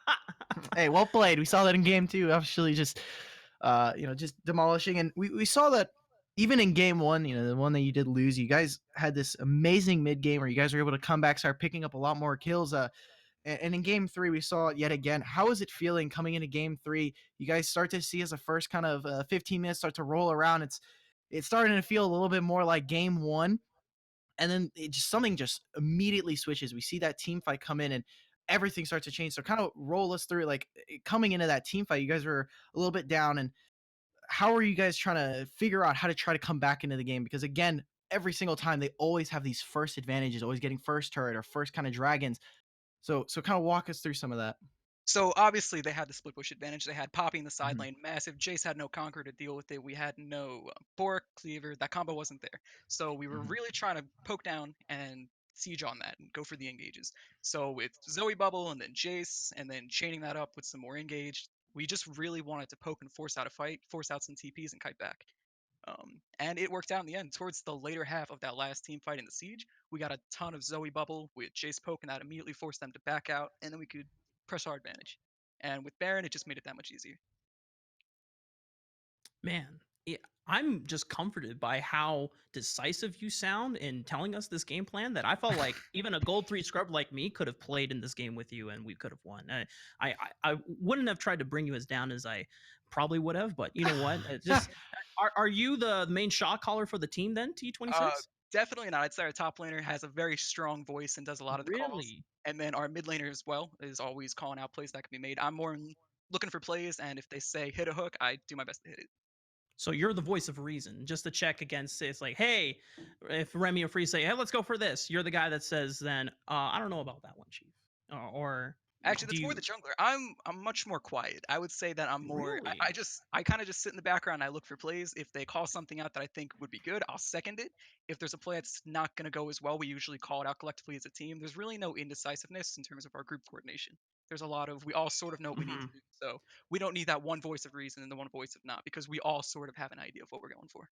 Hey, well played. We saw that in game two. Actually, just just demolishing, and we saw that even in game one. You know, the one that you did lose, you guys had this amazing mid game where you guys were able to come back, start picking up a lot more kills. And in game three, we saw it yet again. How is it feeling coming into game three? You guys start to see as the first kind of 15 minutes start to roll around. It's starting to feel a little bit more like game one, and then something just immediately switches. We see that team fight come in, and everything starts to change. So kind of roll us through, like, coming into that team fight, you guys were a little bit down, and how are you guys trying to figure out how to try to come back into the game? Because again, every single time they always have these first advantages, always getting first turret or first kind of dragons. So kind of walk us through some of that. So obviously they had the split push advantage. They had Poppy in the side Mhm. lane, massive. Jace had no Conqueror to deal with it. We had no Bork, Cleaver. That combo wasn't there. So we were Mhm. really trying to poke down and siege on that and go for the engages. So with Zoe Bubble and then Jace and then chaining that up with some more engaged, we just really wanted to poke and force out a fight, force out some TPs and kite back. And it worked out in the end. Towards the later half of that last team fight in the siege, we got a ton of Zoe Bubble with Jace poke, and that immediately forced them to back out, and then we could press our advantage. And with Baron, it just made it that much easier. Man, yeah, I'm just comforted by how decisive you sound in telling us this game plan that I felt like even a gold 3 scrub like me could have played in this game with you and we could have won. I wouldn't have tried to bring you as down as I probably would have, but you know what? Just are you the main shot caller for the team then, Uh, T26? Definitely not. I'd say our top laner has a very strong voice and does a lot of the calls. Really? And then our mid laner as well is always calling out plays that can be made. I'm more looking for plays, and if they say hit a hook, I do my best to hit it. So you're the voice of reason, just to check against. It's like, hey, if Remy or Free say, hey, let's go for this, you're the guy that says, then I don't know about that one, Chief, or Actually, do that's more you the jungler. I'm much more quiet. I would say that I'm more. really? I kind of just sit in the background. And I look for plays. If they call something out that I think would be good, I'll second it. If there's a play that's not going to go as well, we usually call it out collectively as a team. There's really no indecisiveness in terms of our group coordination. There's a lot of we all sort of know what we need Mhm. to do. So we don't need that one voice of reason and the one voice of not because we all sort of have an idea of what we're going for.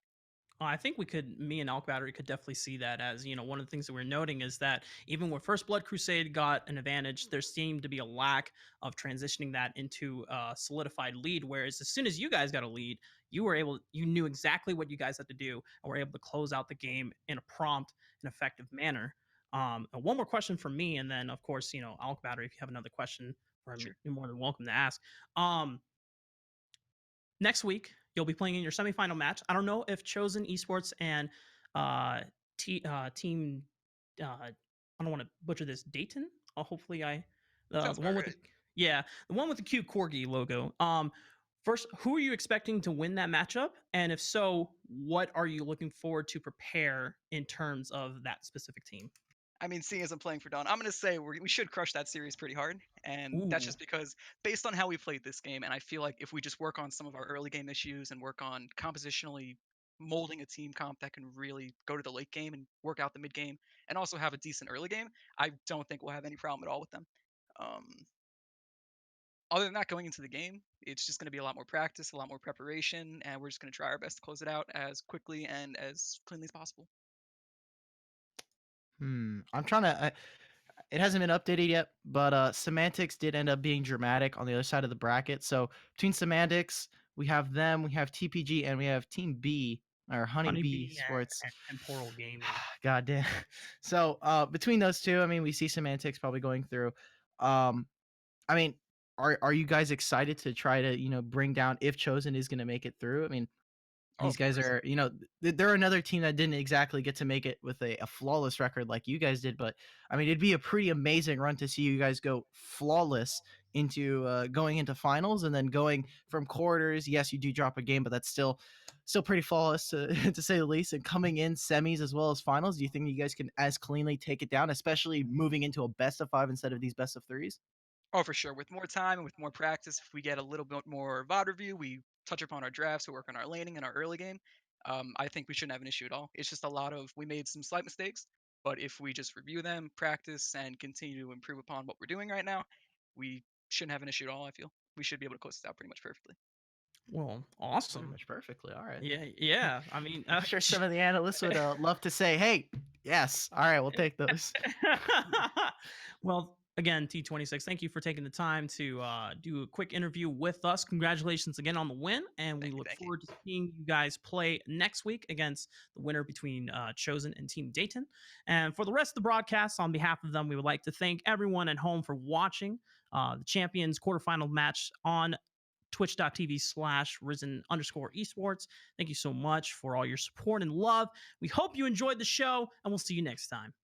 I think me and Elk Battery could definitely see that as, one of the things that we're noting is that even when First Blood Crusade got an advantage, there seemed to be a lack of transitioning that into a solidified lead. Whereas as soon as you guys got a lead, you knew exactly what you guys had to do and were able to close out the game in a prompt and effective manner. And one more question from me, and then of course, Elk Battery, if you have another question for me, Sure. you're more than welcome to ask. Um, Next week you'll be playing in your semifinal match. I don't know if Chosen Esports and uh, team I don't want to butcher this, Dayton. Hopefully I Sounds the about one with right. the one with the cute corgi logo. First, who are you expecting to win that matchup? And if so, what are you looking forward to prepare in terms of that specific team? I mean, seeing as I'm playing for Dawn, I'm going to say we should crush that series pretty hard. And that's Ooh. just because, based on how we played this game, and I feel like if we just work on some of our early game issues and work on compositionally molding a team comp that can really go to the late game and work out the mid game and also have a decent early game, I don't think we'll have any problem at all with them. Um, Other than that, going into the game, it's just going to be a lot more practice, a lot more preparation, and we're just going to try our best to close it out as quickly and as cleanly as possible. I'm trying to. It hasn't been updated yet, but Semantics did end up being dramatic on the other side of the bracket. So between Semantics, we have them, we have TPG, and we have Team B or Honeybee Honeybee Sports. and Temporal Gaming. God damn. So between those two, I mean, we see Semantics probably going through. Um, I mean, are you guys excited to try to bring down if Chosen is going to make it through? I mean, Oh, these of guys course. are, they're another team that didn't exactly get to make it with a flawless record like you guys did. But I mean, it'd be a pretty amazing run to see you guys go flawless into going into finals and then going from quarters. Yes, you do drop a game, but that's still pretty flawless to, to say the least. And coming in semis as well as finals, do you think you guys can as cleanly take it down, especially moving into a best of five instead of these best of threes? Oh, for sure. With more time and with more practice, if we get a little bit more VOD review, we touch upon our drafts, we work on our laning and our early game. I think we shouldn't have an issue at all. It's just a lot of we made some slight mistakes, but if we just review them, practice, and continue to improve upon what we're doing right now, we shouldn't have an issue at all. I feel we should be able to close this out pretty much perfectly. Well, Pretty awesome. much perfectly. All right. Yeah, yeah. I mean, I'm sure some of the analysts would love to say, "Hey, yes, all right, we'll take those." well, again, T26, thank you for taking the time to do a quick interview with us. Congratulations again on the win, and we Thank you, look thank you. forward to seeing you guys play next week against the winner between Chosen and Team Dayton. And for the rest of the broadcast, on behalf of them, we would like to thank everyone at home for watching the champions quarterfinal match on twitch.tv/risen_esports. Thank you so much for all your support and love. We hope you enjoyed the show, and we'll see you next time.